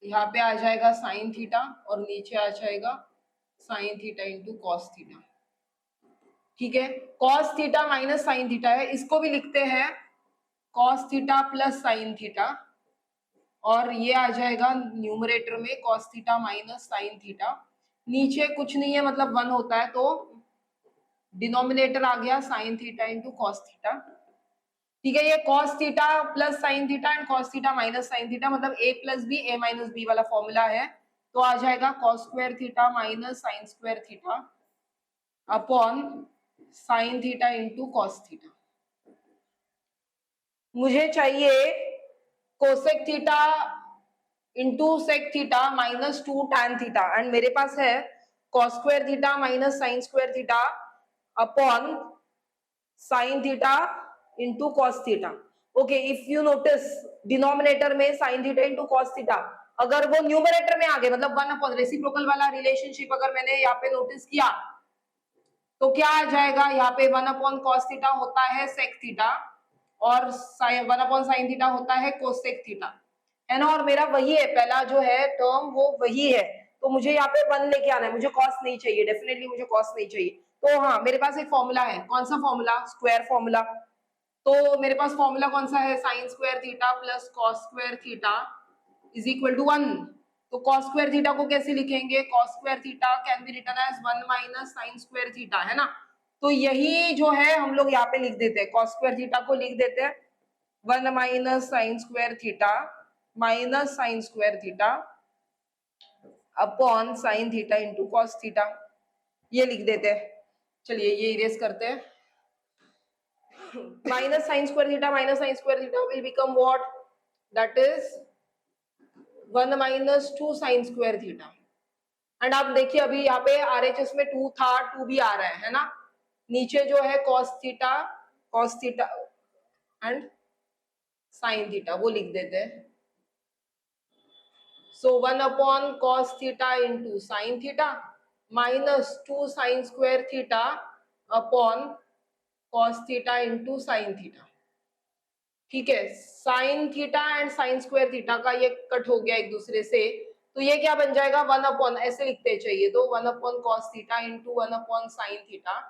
यहाँ पे आ जाएगा साइन थीटा और नीचे आ जाएगा sine theta into cos theta. ठीक है, cos theta minus sine theta है, इसको भी लिखते हैं cos theta plus sine theta, और ये आ जाएगा न्यूमरेटर में cos theta minus sine theta, नीचे कुछ नहीं है मतलब 1 होता है, तो डिनोमिनेटर आ गया sine theta into cos theta. ठीक है, ये cos theta plus sine theta and cos theta minus sine theta मतलब a plus B a minus B वाला फॉर्मूला है, तो आ जाएगा cos square theta minus sine square theta upon sine theta into cos theta. मुझे चाहिए cosec theta into sec theta minus 2 tan theta, and मेरे पास है cos square theta minus sine square theta upon sine theta into cos theta. Okay, if you notice denominator में sine theta into cos theta, अगर वो numerator में आ गए मतलब 1 upon reciprocal वाला रिलेशनशिप अगर मैंने यहाँ पे नोटिस किया, तो क्या आ जाएगा, यहाँ पे 1 अपॉन कॉस थीटा होता है सेक थीटा और 1 अपॉन साइन थीटा होता है कोसेक थीटा, है ना, और मेरा वही है पहला जो है टर्म वो वही है, तो मुझे यहाँ पे 1 लेके आना है, मुझे कॉस नहीं चाहिए, डेफिनेटली मुझे कॉस नहीं चाहिए। तो हाँ, मेरे पास एक फॉर्मूला है, कौन सा फॉर्मूला, स्क्वायर फॉर्मूला। तो मेरे पास फॉर्मूला कौन सा है, sine square theta plus cos square theta is equal to 1। तो कॉस स्क्वायर थीटा को कैसे लिखेंगे, cos square theta can be written as 1 minus sine square theta, है ना। तो यही जो है हम लोग यहाँ पे लिख देते हैं, कॉस स्क्वायर थीटा को लिख देते हैं 1 minus sine square theta minus sine square theta upon sine theta into cos theta, ये लिख देते हैं। चलिए ये इरेज करते हैं, minus sine square theta minus sine square theta will become what, that is 1 minus 2 sign square theta. And आप देखिए अभी यहाँ पे आरएचएस में 2 था, 2 भी आ रहा है ना, नीचे जो है cos theta and sine theta वो लिख देते हैं। सो 1 upon cos theta into sine theta minus 2 sign square theta upon cos theta into sine theta. ठीक है, sign theta and sine square theta का ये कट हो गया एक दूसरे से, तो ये क्या बन जाएगा 1 अपॉन, ऐसे लिखते चाहिए, तो 1 upon cos theta into 1 upon sine theta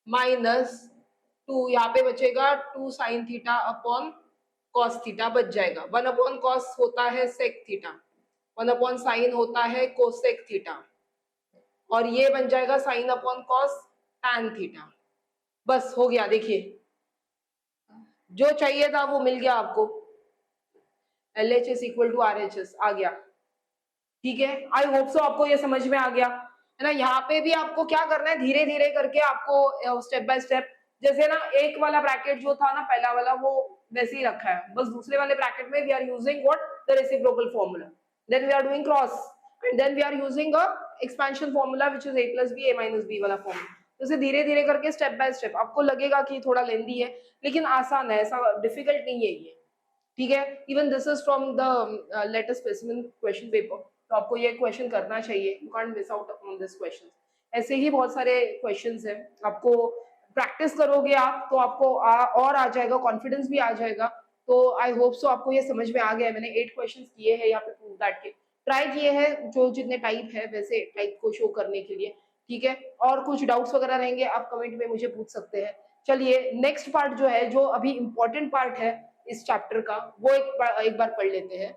minus 2, यहाँ पे बचेगा 2 sine theta upon cos theta बच जाएगा। 1 अपॉन कॉस होता है सेक थीटा, 1 अपॉन साइन होता है कोसेक थीटा, और ये बन जाएगा sine upon cos tan theta. बस हो गया, देखिए जो चाहिए था वो मिल गया आपको, LHS इक्वल टू RHS आ गया। ठीक है, आई होप सो आपको ये समझ में आ गया, है ना। यहाँ पे भी आपको क्या करना है, धीरे धीरे करके आपको स्टेप बाय स्टेप, जैसे ना एक वाला ब्रैकेट जो था ना पहला वाला वो वैसे ही रखा है, बस दूसरे वाले ब्रैकेट में we are using what, the reciprocal formula, then we are doing cross and then we are using a expansion formula which is a plus B a minus B वाला फॉर्मूला। तो इसे धीरे धीरे करके स्टेप बाय स्टेप, आपको लगेगा कि थोड़ा लेंदी है लेकिन आसान है, ऐसा डिफिकल्ट नहीं है ये। ठीक है, even this is from the latest specimen question paper, तो आपको ये क्वेश्चन करना चाहिए, you can't miss out on this question. ऐसे ही बहुत सारे क्वेश्चंस हैं, आपको प्रैक्टिस करोगे आप तो आपको और आ जाएगा, कॉन्फिडेंस भी आ जाएगा। तो आई होप सो आपको ये समझ में आ गया है, मैंने 8 क्वेश्चंस किए हैं यहाँ पे प्रूव दैट के, ट्राई किए हैं जो जितने टाइप है वैसे टाइप को शो करने के लिए। ठीक है, और कुछ डाउट्स वगैरह रहेंगे आप कमेंट में मुझे पूछ सकते हैं। चलिए नेक्स्ट पार्ट जो है, जो अभी इंपॉर्टेंट पार्ट है इस चैप्टर का, वो एक बार पढ़ लेते हैं।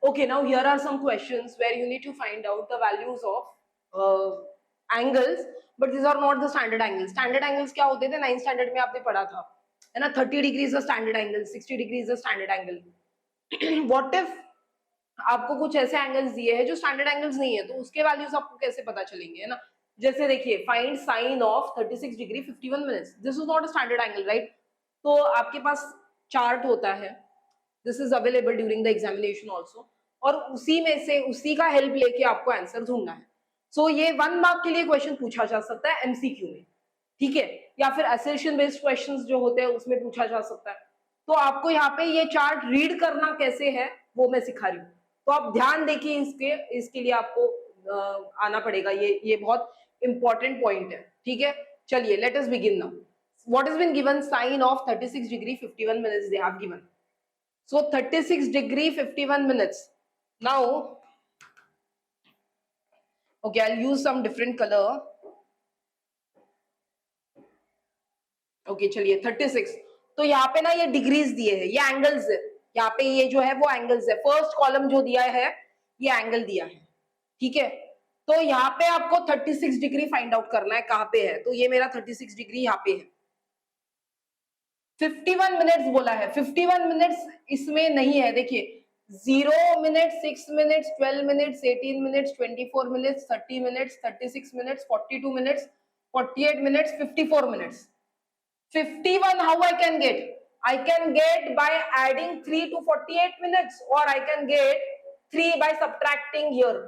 Okay, now here are some questions where you need to find out the values of angles, but these are not the standard angles. Standard angles क्या होते थे, 9th standard में आपने पढ़ा था, है ना, 30 degree is the standard angle, 60 degree is the standard angle. What if आपको कुछ ऐसे एंगल्स दिए हैं जो स्टैंडर्ड एंगल्स नहीं है, तो उसके वैल्यूज आपको कैसे पता चलेंगे, है ना। जैसे देखिए, find sign of 36 degree 51 minutes, this is not a standard angle, right. तो आपके पास चार्ट होता है, this is available during the examination also, और उसी में से उसी का हेल्प लेके आपको आंसर ढूंढना है। सो ये 1 मार्क के लिए क्वेश्चन पूछा जा सकता है MCQ में, ठीक है, या फिर असर्शन बेस्ड क्वेश्चंस जो होते हैं उसमें पूछा जा सकता है। तो आपको यहाँ पे ये चार्ट रीड करना कैसे है वो मैं सिखा रही हूँ, तो आप ध्यान देखिए इसके लिए आपको आना पड़ेगा, ये बहुत इंपॉर्टेंट पॉइंट है, ठीक है। चलिए let us begin now. What is been given, sine of 36 degree 51 minutes they have given. So 36 degree 51 minutes. Now okay, I will use some different colour. Okay चलिए 36, तो यहाँ पे ना ये डिग्रीज दिए हैं, ये एंगल्स है, यहाँ पे ये जो है वो एंगल्स है। फर्स्ट कॉलम जो दिया है ये एंगल दिया है, ठीक है। तो यहाँ पे आपको 36 डिग्री फाइंड आउट करना है कहाँ पे है, तो ये मेरा 36 डिग्री यहाँ पे है। 51 मिनट्स बोला है, 51 मिनट्स इसमें नहीं है, देखिए 0 minute, 6 minutes, 12 minutes, 18 minutes, 24 minutes, 30 minutes, 36 minutes, 42 minutes, 48 minutes, 54 minutes. 51 how I can get? I can get by adding 3 to 48 minutes, or I can get 3 by subtracting here.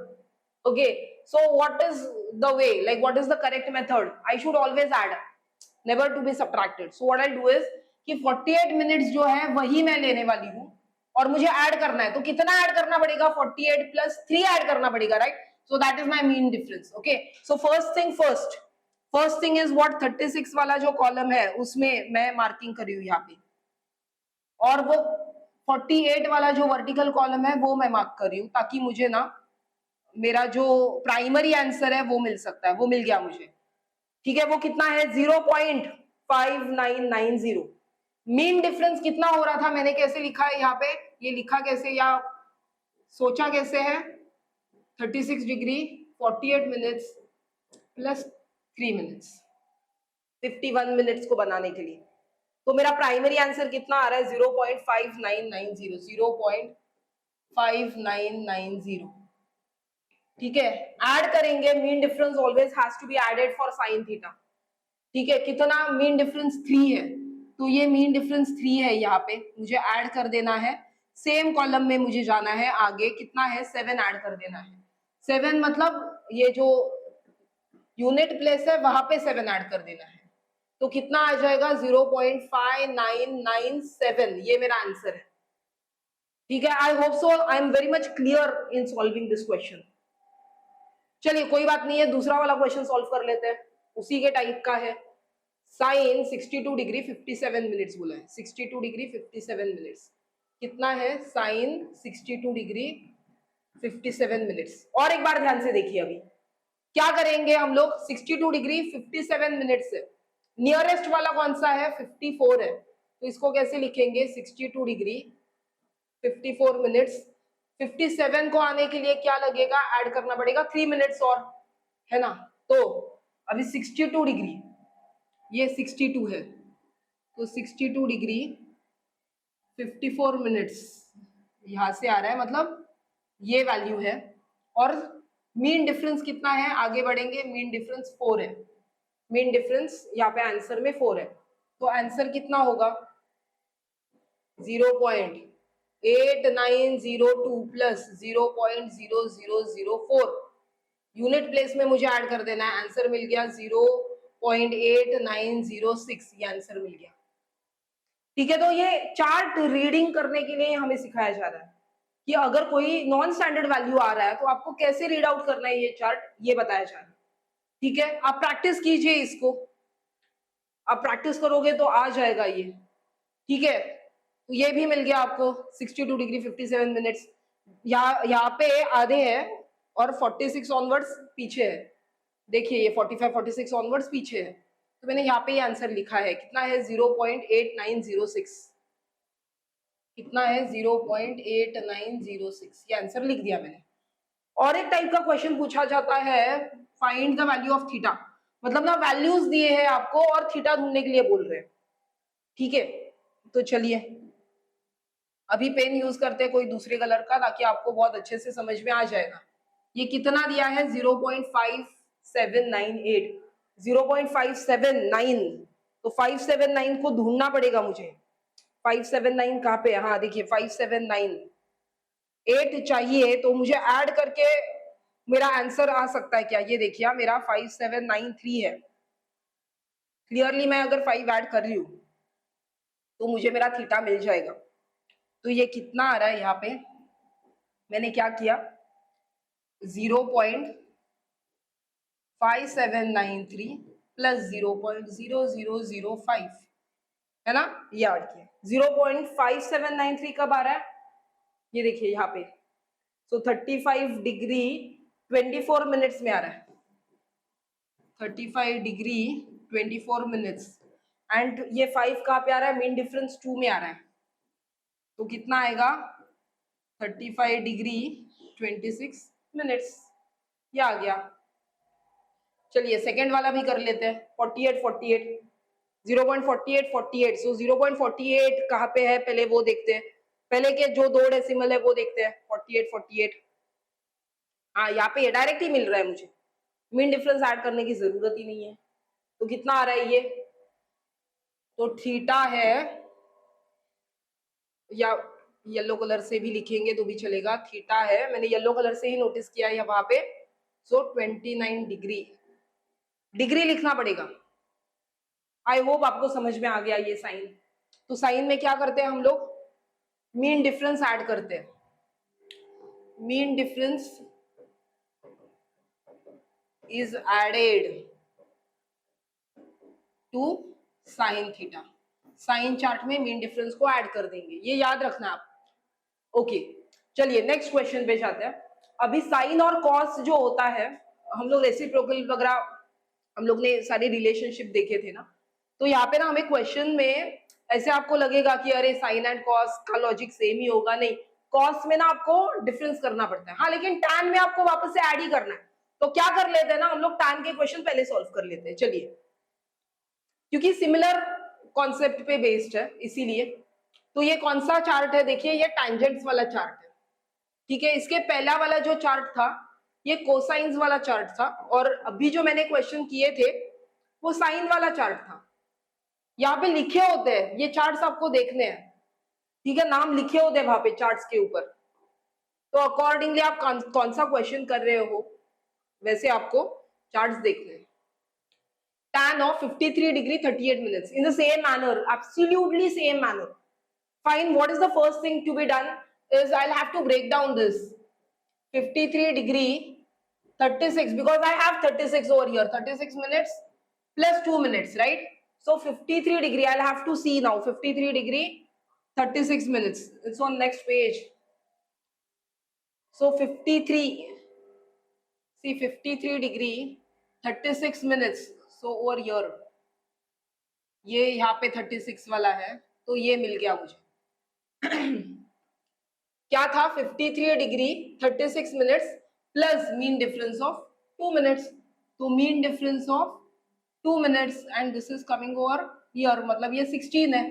Okay, so what is the way, like what is the correct method? I should always add, never to be subtracted. So what I'll do is कि 48 minutes जो है वही मैं लेने वाली हूँ और मुझे ऐड करना है, तो कितना ऐड करना पड़ेगा, 48 plus 3 ऐड करना पड़ेगा, right. So that is my mean difference. Okay, so first thing is what 36 वाला जो कॉलम है उसमें मैं मार्किंग करी हूँ यहाँ पे, और वो 48 वाला जो वर्टिकल कॉलम है वो मैं मार्क कर रही हूँ, ताकि मुझे ना मेरा जो प्राइमरी आंसर है वो मिल सकता है, वो मिल गया मुझे, ठीक है। वो कितना है, 0.5990। मीन डिफरेंस कितना हो रहा था, मैंने कैसे लिखा है यहाँ पे, ये लिखा कैसे या सोचा कैसे है, 36 degree 48 minutes plus 3 minutes 51 minutes को बनाने के लिए। तो मेरा प्राइमरी आंसर कितना आ रहा है, 0.5990, 0.5990, ठीक है। ऐड करेंगे, mean difference always has to be added for sine theta, ठीक है। कितना, मीन डिफरेंस 3 है, तो ये मीन डिफरेंस 3 है, यहाँ पे मुझे ऐड कर देना है। सेम कॉलम में मुझे जाना है आगे, कितना है, 7 ऐड कर देना है। 7 मतलब ये जो यूनिट प्लेस है वहां पे 7 ऐड कर देना है, तो कितना आ जाएगा, 0.5997, ये मेरा आंसर है, ठीक है। आई hope so I am very much clear in solving this question. चलिए कोई बात नहीं है, दूसरा वाला क्वेश्चन सॉल्व कर लेते हैं, उसी के टाइप का है। साइन 62 डिग्री 57 मिनट्स बोला है, 62 डिग्री 57 मिनट्स कितना है, साइन 62 डिग्री 57 मिनट्स। और एक बार ध्यान से देखिए, अभी क्या करेंगे हम लोग, 62 डिग्री 57 मिनट से नियरेस्ट वाला कौन सा है, 54 है, तो इसको कैसे लिखेंगे, 62 डिग्री 54 मिनट्स। 57 को आने के लिए क्या लगेगा, ऐड करना पड़ेगा 3 मिनट्स और, है ना। तो अभी 62 डिग्री, ये 62 है, तो 62 डिग्री 54 मिनट्स यहां से आ रहा है, मतलब ये वैल्यू है। और मीन डिफरेंस कितना है, आगे बढ़ेंगे, मीन डिफरेंस 4 है, मीन डिफरेंस यहाँ पे आंसर में 4 है, तो आंसर कितना होगा, 0.8902 प्लस 0.0004, यूनिट प्लेस में मुझे ऐड कर देना है, आंसर मिल गया 0.8906, ये आंसर मिल गया, ठीक है। तो ये चार्ट रीडिंग करने के लिए हमें सिखाया जा रहा है कि अगर कोई नॉन स्टैंडर्ड वैल्यू आ रहा है तो आपको कैसे रीड आउट करना है, ये चार्ट ये बताया जा रहा है, ठीक है। आप प्रैक्टिस कीजिए इसको, आप प्रैक्टिस करोगे तो आ जाएगा ये, ठीक है। तो ये भी मिल गया आपको 62 डिग्री 57 मिनट्स, यहाँ पे आधे हैं और 46 ऑनवर्ड्स पीछे है, देखिए ये 45 46 ऑनवर्ड्स पीछे है, तो मैंने यहाँ पे ये आंसर लिखा है, कितना है, 0.8906, कितना है, 0.8906, ये आंसर लिख दिया मैंने। और एक टाइप का क्वेश्चन पूछा जाता है, find the value of theta, मतलब ना वैल्यूज दिए हैं आपको और थीटा ढूंढने के लिए बोल रहे हैं, ठीक है। तो चलिए अभी पेन यूज करते हैं कोई दूसरे कलर का, ताकि आपको बहुत अच्छे से समझ में आ जाएगा। ये कितना दिया है, 0.5798, 0.579, तो 579 को ढूंढना पड़ेगा मुझे। 579 कहाँ पे है, हाँ देखिए 579, 8 चाहिए, तो मुझे ऐड करके मेरा आंसर आ सकता है क्या, ये देखिए मेरा 5793 है, क्लियरली मैं अगर 5 ऐड कर रही हूँ तो मुझे मेरा थीटा मिल जाएगा। तो ये कितना आ रहा है, यहाँ पे मैंने क्या किया, 5793 प्लस 0.0005 है ना, ये ऐड किया। 0.5793 कब आ रहा है, ये देखिए यहाँ पे। सो 35 डिग्री 24 मिनट्स में आ रहा है, 35 डिग्री 24 मिनट्स। एंड ये 5 कहाँ पे आ रहा है, मीन डिफरेंस 2 में आ रहा है, तो कितना आएगा 35 डिग्री 26 मिनट्स, ये आ गया। चलिए सेकेंड वाला भी कर लेते हैं, 48 48 0.48 48। सो 0.48 कहाँ पे है पहले वो देखते हैं, पहले के जो दो डेसिमल है वो देखते हैं। 48 48, हाँ यहाँ पे डायरेक्ट ही मिल रहा है मुझे, मीन डिफरेंस ऐड करने की जरूरत ही नहीं है। तो कितना आ रहा है ये, तो थीटा है, या येलो कलर से भी लिखेंगे तो भी चलेगा, थीटा है, मैंने येलो कलर से ही नोटिस किया है वहां पे। सो 29 डिग्री, डिग्री लिखना पड़ेगा। आई होप आपको समझ में आ गया ये साइन। तो साइन में क्या करते हैं हम लोग, मीन डिफरेंस ऐड करते हैं। Mean difference is added to sine theta. Sine chart में मीन डिफरेंस को ऐड कर देंगे, ये याद रखना आप। ओके चलिए नेक्स्ट क्वेश्चन पे जाते हैं। अभी साइन और कॉस जो होता है, हम लोग रेसिप्रोकल वगैरह हम लोग ने सारे रिलेशनशिप देखे थे ना, तो यहाँ पे ना हमें क्वेश्चन में ऐसे आपको लगेगा कि अरे साइन एंड कॉस का लॉजिक सेम ही होगा, नहीं, कॉस में ना आपको डिफरेंस करना पड़ता है, हाँ, लेकिन टैन में आपको वापस से ऐड ही करना है। तो क्या कर लेते हैं ना हम लोग, टैन के क्वेश्चन पहले सॉल्व कर लेते हैं, चलिए, क्योंकि सिमिलर कॉन्सेप्ट पे बेस्ड है इसीलिए। तो ये कौन सा चार्ट है, देखिए ये टैंजेंट्स वाला चार्ट है, ठीक है। इसके पहला वाला जो चार्ट था ये कोसाइंस वाला चार्ट था, और अभी जो मैंने क्वेश्चन किए थे वो साइन वाला चार्ट था। यहाँ पे लिखे होते हैं ये चार्ट्स, आपको देखने हैं, ठीक है, नाम लिखे होते हैं वहां पे चार्ट्स के ऊपर। तो अकॉर्डिंगली आप कौन सा क्वेश्चन कर रहे हो वैसे आपको चार्ट्स देखने हैं। tan of 53 degree 38 minutes in the same manner, absolutely same manner. Fine, what is the first thing to be done is I'll have to break down this 53 degree 36, because I have 36 over here, 36 minutes plus 2 minutes, right? So 53 degree, I'll have to see now 53 degree 36 minutes. It's on next page. So 53, see 53 degree 36 minutes. So over here, ये यहाँ पे 36 वाला है, तो ये मिल गया मुझे। क्या था, 53 degree 36 minutes plus mean difference of 2 minutes. तो mean difference of 2 minutes and this is coming over here, मतलब ये 16 है।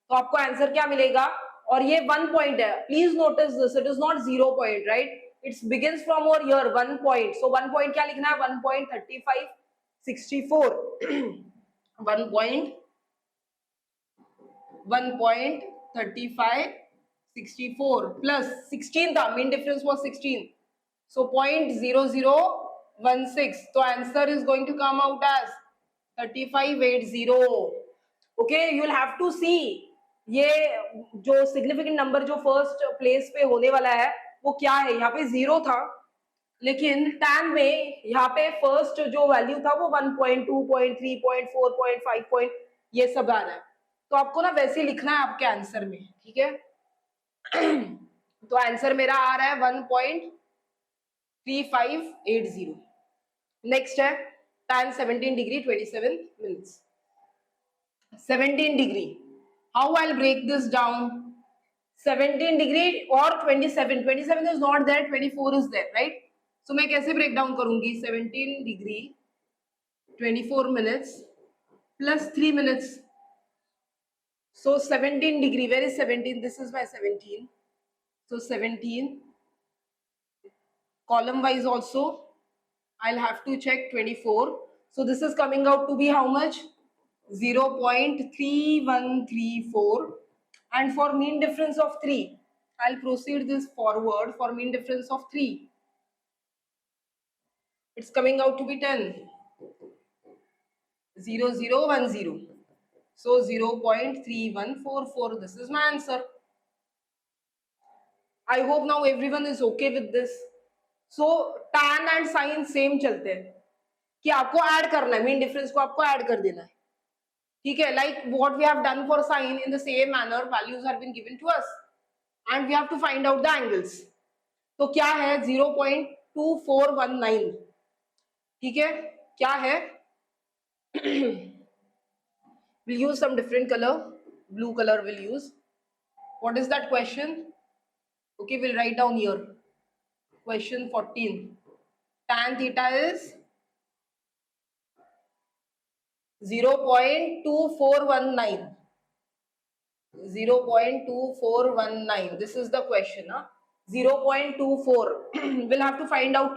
तो आपको आंसर क्या मिलेगा, और ये 1 पॉइंट है, please notice this, it is not 0 point, right, it's begins from over here 1 point. So 1 point क्या लिखना है, 1.3564 1.3564 प्लस 16 था, मीन डिफरेंस वाज 16, so 0.0016, तो answer is going to come out as 3580। Okay, you will have to see ये जो significant number जो first place पे होने वाला है वो क्या है। यहाँ पे 0 था, लेकिन टैन में यहाँ पे फर्स्ट जो वैल्यू था वो 1.2.3.4.5 ये सब आ रहा है। तो आपको ना वैसे लिखना है आपके आंसर में, ठीक है। तो आंसर मेरा आ रहा है 1.3580। नेक्स्ट है tan 17 degree 27 minutes. 17 degree, how I will break this down, 17 degree और 27, 27 is not there, 24 is there, right. So मैं कैसे ब्रेक डाउन करूंगी, 17 degree 24 minutes plus 3 minutes. So 17 degree, where is 17? This is my 17. So 17, column wise also, I'll have to check 24. So this is coming out to be how much? 0.3134. And for mean difference of 3, I'll proceed this forward for mean difference of 3. It's coming out to be 10. 0010. So 0.3144. This is my answer. I hope now everyone is okay with this. So tan and sin same चलते हैं, कि आपको add करना है, mean difference को आपको add कर देना है, ठीक है। Like what we have done for sine, in the same manner values have been given to us and we have to find out the angles. तो क्या है 0.2419, ठीक है, क्या है we'll use some different color, blue color we'll use. What is that question? Okay, we'll write down here question 14. Tan theta is 0.2419. 0.2419, this is the question, huh? 0.24 we'll have to find out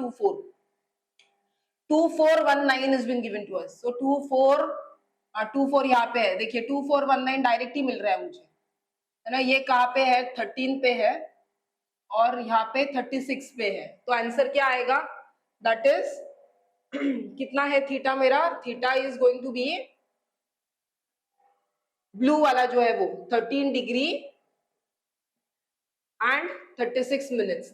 2419 has been given to us. So 24 यहाँ पे है, देखिए 2419 direct ही मिल रहा है मुझे, है ना। ये कहाँ पे है, 13 पे है और यहाँ पे 36 पे है। तो आंसर क्या आएगा, दैट इज कितना है थीटा मेरा, theta is going to be, blue वाला जो है वो 13 degree and 36 minutes.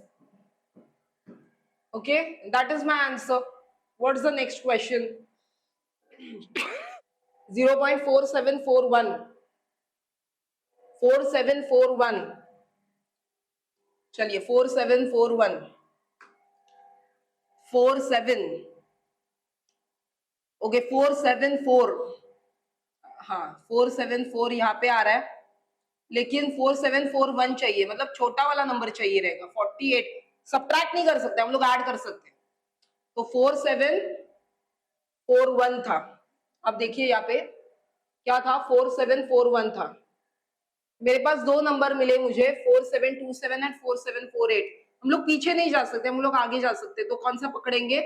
Okay, that is my answer. What is the next question? 0.4741, 4741, चलिए 4741, 47, ओके 474, हाँ 474 यहाँ पे आ रहा है, लेकिन 4741 चाहिए, मतलब छोटा वाला नंबर चाहिए रहेगा। 48 सब्ट्रैक्ट नहीं कर सकते हम लोग, ऐड कर सकते हैं। तो 4741 था। अब देखिए यहाँ पे क्या था, 4741 था। मेरे पास दो नंबर मिले मुझे, 4727 एंड 4748। हम लोग पीछे नहीं जा सकते, हम लोग आगे जा सकते। तो कौन सा पकड़ेंगे,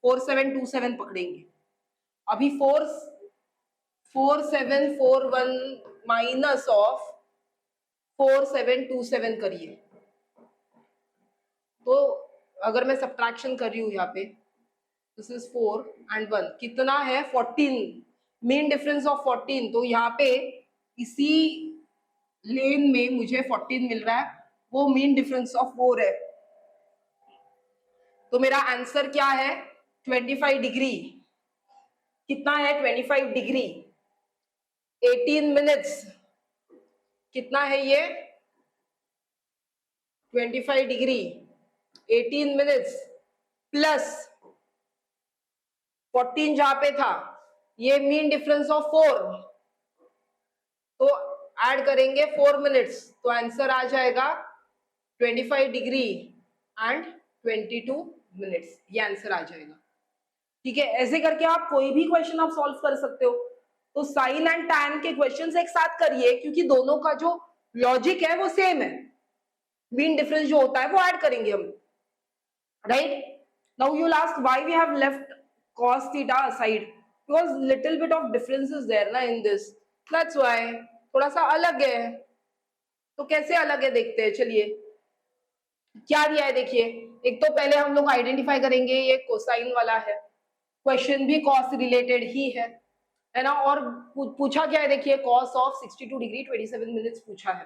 4727 पकड़ेंगे। अभी 4741 माइनस ऑफ 4727 करिए। तो अगर मैं सब्ट्रैक्शन कर रही हूँ यहाँ पे, दिस इज 4 एंड 1, कितना है 14, मेन डिफरेंस ऑफ 14। तो यहाँ पे इसी लेन में मुझे 14 मिल रहा है, वो मेन डिफरेंस ऑफ 4 है। तो मेरा आंसर क्या है, 25 डिग्री। कितना है 25 डिग्री, 18 मिनट्स। कितना है ये 25 डिग्री 18 मिनट्स प्लस 14 जहां पे था, ये मीन डिफरेंस ऑफ 4, तो ऐड करेंगे 4 मिनट्स, तो आंसर आ जाएगा 25 डिग्री एंड 22 मिनट्स, ये आंसर आ जाएगा। ठीक है, ऐसे करके आप कोई भी क्वेश्चन आप सॉल्व कर सकते हो। तो साइन एंड टैन के क्वेश्चंस एक साथ करिए, क्योंकि दोनों का जो लॉजिक है वो सेम है। मीन डिफरेंस जो होता है वो ऐड करेंगे हम, right. Now you will ask why we have left cos theta aside, because little bit of difference is there ना in this, that's why थोड़ा सा अलग है। तो कैसे अलग है देखते हैं, चलिए क्या दिया है देखिए। एक तो पहले हम लोग आइडेंटिफाई करेंगे, ये कोसाइन वाला है, क्वेश्चन भी कॉस रिलेटेड ही है ना। और पूछा क्या है देखिए, कॉस ऑफ 62 डिग्री 27 मिनट्स पूछा है।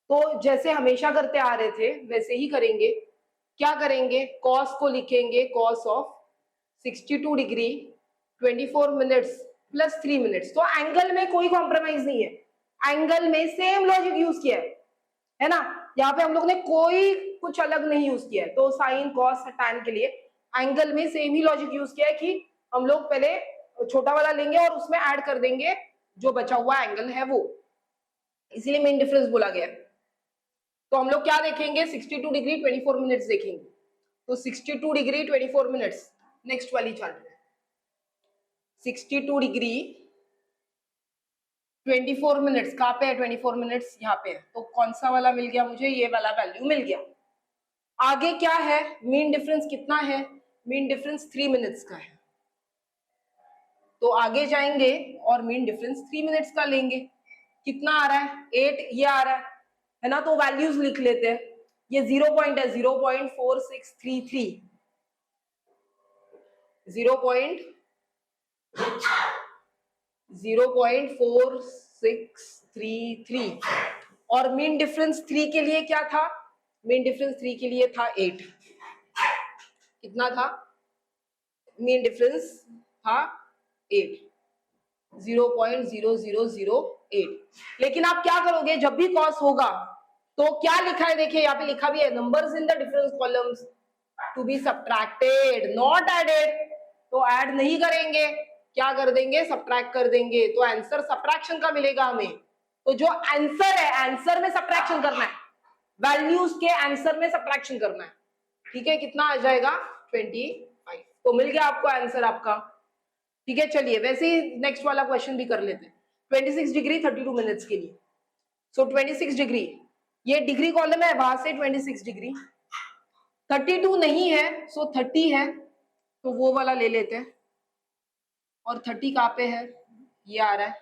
तो जैसे हमेशा करते आ रहे थे वैसे ही करेंगे। क्या करेंगे, कॉस को लिखेंगे cos of 62 degree 24 minutes plus 3 minutes. तो एंगल में कोई कॉम्प्रोमाइज नहीं है, एंगल में सेम लॉजिक यूज किया है ना। यहाँ पे हम लोग ने कोई कुछ अलग नहीं यूज किया है। तो साइन कॉस टैन के लिए एंगल में सेम ही लॉजिक यूज किया है कि हम लोग पहले छोटा वाला लेंगे और उसमें ऐड कर देंगे जो बचा हुआ एंगल है वो, इसीलिए मेन डिफरेंस बोला गया। तो हम लोग क्या देखेंगे, 62 डिग्री 24 मिनट्स देखेंगे। तो 62 डिग्री 24 मिनट्स नेक्स्ट वाली चार्ट में, 62 डिग्री 24 मिनट्स कहाँ पे है, 24 मिनट्स यहाँ पे है। तो कौन सा वाला मिल गया मुझे, ये वाला वैल्यू मिल गया। आगे क्या है, मीन डिफरेंस कितना है, मीन डिफरेंस 3 मिनट्स का है। तो आगे जाएंगे और मीन डिफरेंस 3 मिनट्स का लेंगे। कितना आ रहा है, 8 ये आ रहा है ना। तो वैल्यूज लिख लेते हैं। ये 0 पॉइंट है 0.4633, 0.4633। और मीन डिफरेंस 3 के लिए क्या था, मीन डिफरेंस 3 के लिए था 8। कितना था मीन डिफरेंस था 8, 0.0008। लेकिन आप क्या करोगे जब भी कॉस होगा तो क्या लिखा है, देखिए यहाँ पे लिखा भी है numbers in the difference columns to be subtracted not added, तो ऐड नहीं करेंगे, क्या कर देंगे, सब्ट्रैक्ट कर देंगे, तो आंसर सब्ट्रैक्शन का मिलेगा हमें। तो जो आंसर है, आंसर में सब्ट्रैक्शन करना है, वैल्यूज के आंसर में सब्ट्रैक्शन करना है, ठीक है। कितना आ जाएगा 25, तो मिल गया आपको आंसर आपका, ठीक है। चलिए वैसे ही नेक्स्ट वाला क्वेश्चन भी कर लेते हैं। 26 डिग्री 32 मिनट्स के लिए, सो 26 डिग्री, ये डिग्री कॉलम है, वहां से 26 डिग्री, 32 नहीं है सो 30 है, तो वो वाला ले लेते हैं। और 30 कहाँ पे है, ये आ रहा है,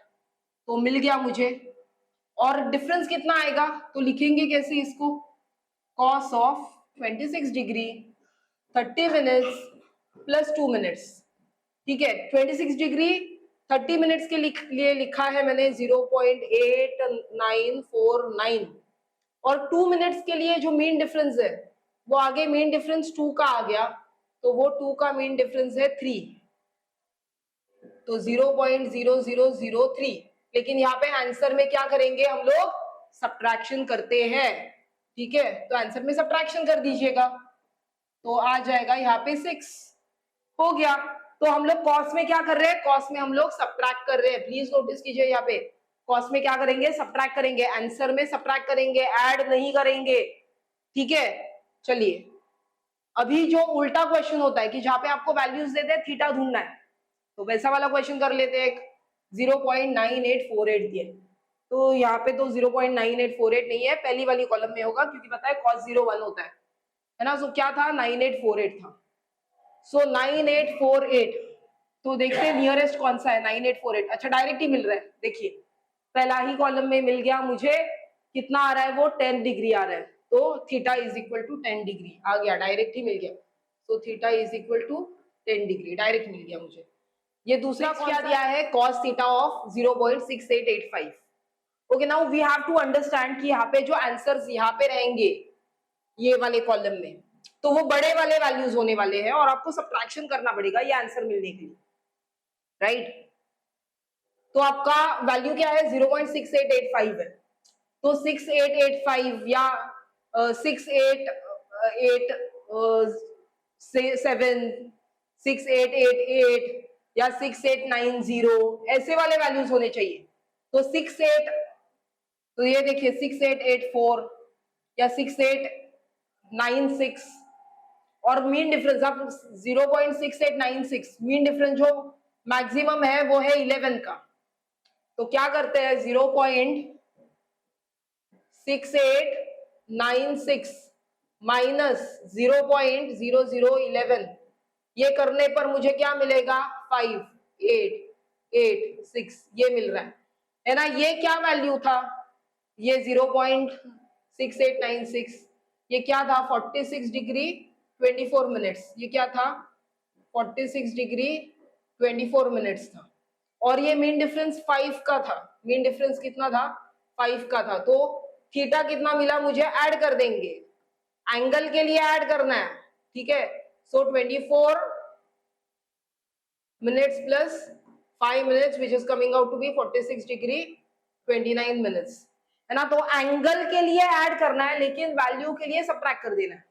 तो मिल गया मुझे। और डिफरेंस कितना आएगा, तो लिखेंगे कैसे इसको, cos of 26 degree 30 minutes plus 2 minutes, ठीक है। 26 डिग्री 30 मिनट्स के लिए लिखा है मैंने 0.8949, और 2 मिनट्स के लिए जो मीन डिफरेंस है वो आगे मीन डिफरेंस 2 का आ गया, तो वो 2 का मीन डिफरेंस है 3, तो 0.0003। लेकिन यहाँ पे आंसर में क्या करेंगे हम लोग, सब्ट्रैक्शन करते हैं, ठीक है। तो आंसर में सब्ट्रैक्शन कर दीजिएगा, तो आ जाएगा यहाँ पे 6, हो गया। तो हम लोग कॉस में क्या कर रहे हैं, कॉस में हम लोग सब्ट्रैक्ट कर रहे हैं, प्लीज नोटिस कीजिए यहाँ पे, कॉस में क्या करेंगे, सब्ट्रैक्ट करेंगे, आंसर में सब्ट्रैक्ट करेंगे, ऐड नहीं करेंगे, ठीक है। चलिए अभी जो उल्टा क्वेश्चन होता है कि जहां पे आपको वैल्यूज देते हैं थीटा ढूंढना है, तो वैसा वाला क्वेश्चन कर लेते हैं। 0.9848 दिए, तो यहाँ पे तो 0.9848 नहीं है, पहली वाली कॉलम में होगा, क्योंकि पता है cos 01 होता है ना। सो क्या था, 9848 था, सो 9848, तो देखते हैं नियरेस्ट कौन सा है, 9848। अच्छा डायरेक्ट ही मिल रहा है, देखिए पहला ही कॉलम में मिल गया मुझे, कितना आ रहा है वो 10 डिग्री आ रहा है, तो theta is equal to 10 degree आ गया, डायरेक्ट ही मिल गया। So theta is equal to 10 degree direct मिल गया मुझे। ये दूसरा क्या दिया है, cos theta of 0.6885। Okay, now we have to understand कि यहाँ पे जो आंसर्स यहाँ पे रहेंगे ये वाले कॉलम में, तो वो बड़े वाले वैल्यूज होने वाले हैं और आपको सब्ट्रैक्शन करना पड़ेगा ये आंसर मिलने के लिए, राइट। तो आपका वैल्यू क्या है, 0.6885 है, तो 6885 या 68887 6888 या 6890 ऐसे वाले वैल्यूज होने चाहिए। तो 68, तो ये देखिए 6884 या 6896, और मीन डिफरेंस आप 0.6896, मीन डिफरेंस जो मैक्सिमम है वो है 11 का, तो क्या करते हैं 0.6896 माइनस 0.0011, ये करने पर मुझे क्या मिलेगा 5886, ये मिल रहा है ना। ये क्या वैल्यू था, ये 0.6896, ये क्या था 46 डिग्री 24 मिनट्स, ये क्या था 46 डिग्री 24 मिनट्स था, और ये मीन डिफरेंस 5 का था, मीन डिफरेंस कितना था 5 का था। तो थीटा कितना मिला मुझे, ऐड कर देंगे, एंगल के लिए ऐड करना है, ठीक है। So 24 minutes plus 5 minutes which is coming out to be 46 degree 29 minutes, है ना। तो एंगल के लिए ऐड करना है लेकिन वैल्यू के लिए सब्ट्रैक्ट कर देना है,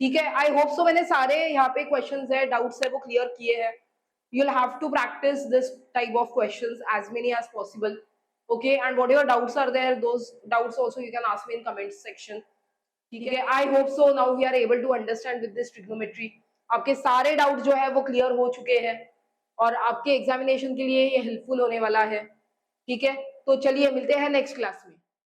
ठीक है। आई होप सो मैंने सारे यहाँ पे क्वेश्चंस है, डाउट्स है वो क्लियर किए हैं। You'll have to practice this type of questions as many as possible, okay, and whatever doubts are there, those doubts also you can ask me in comments section, ठीक है। I hope so now we are able to understand with this trigonometry, आपके सारे doubt जो है वो clear हो चुके हैं और आपके एग्जामिनेशन के लिए ये हेल्पफुल होने वाला है, ठीक है। तो चलिए मिलते हैं नेक्स्ट क्लास में।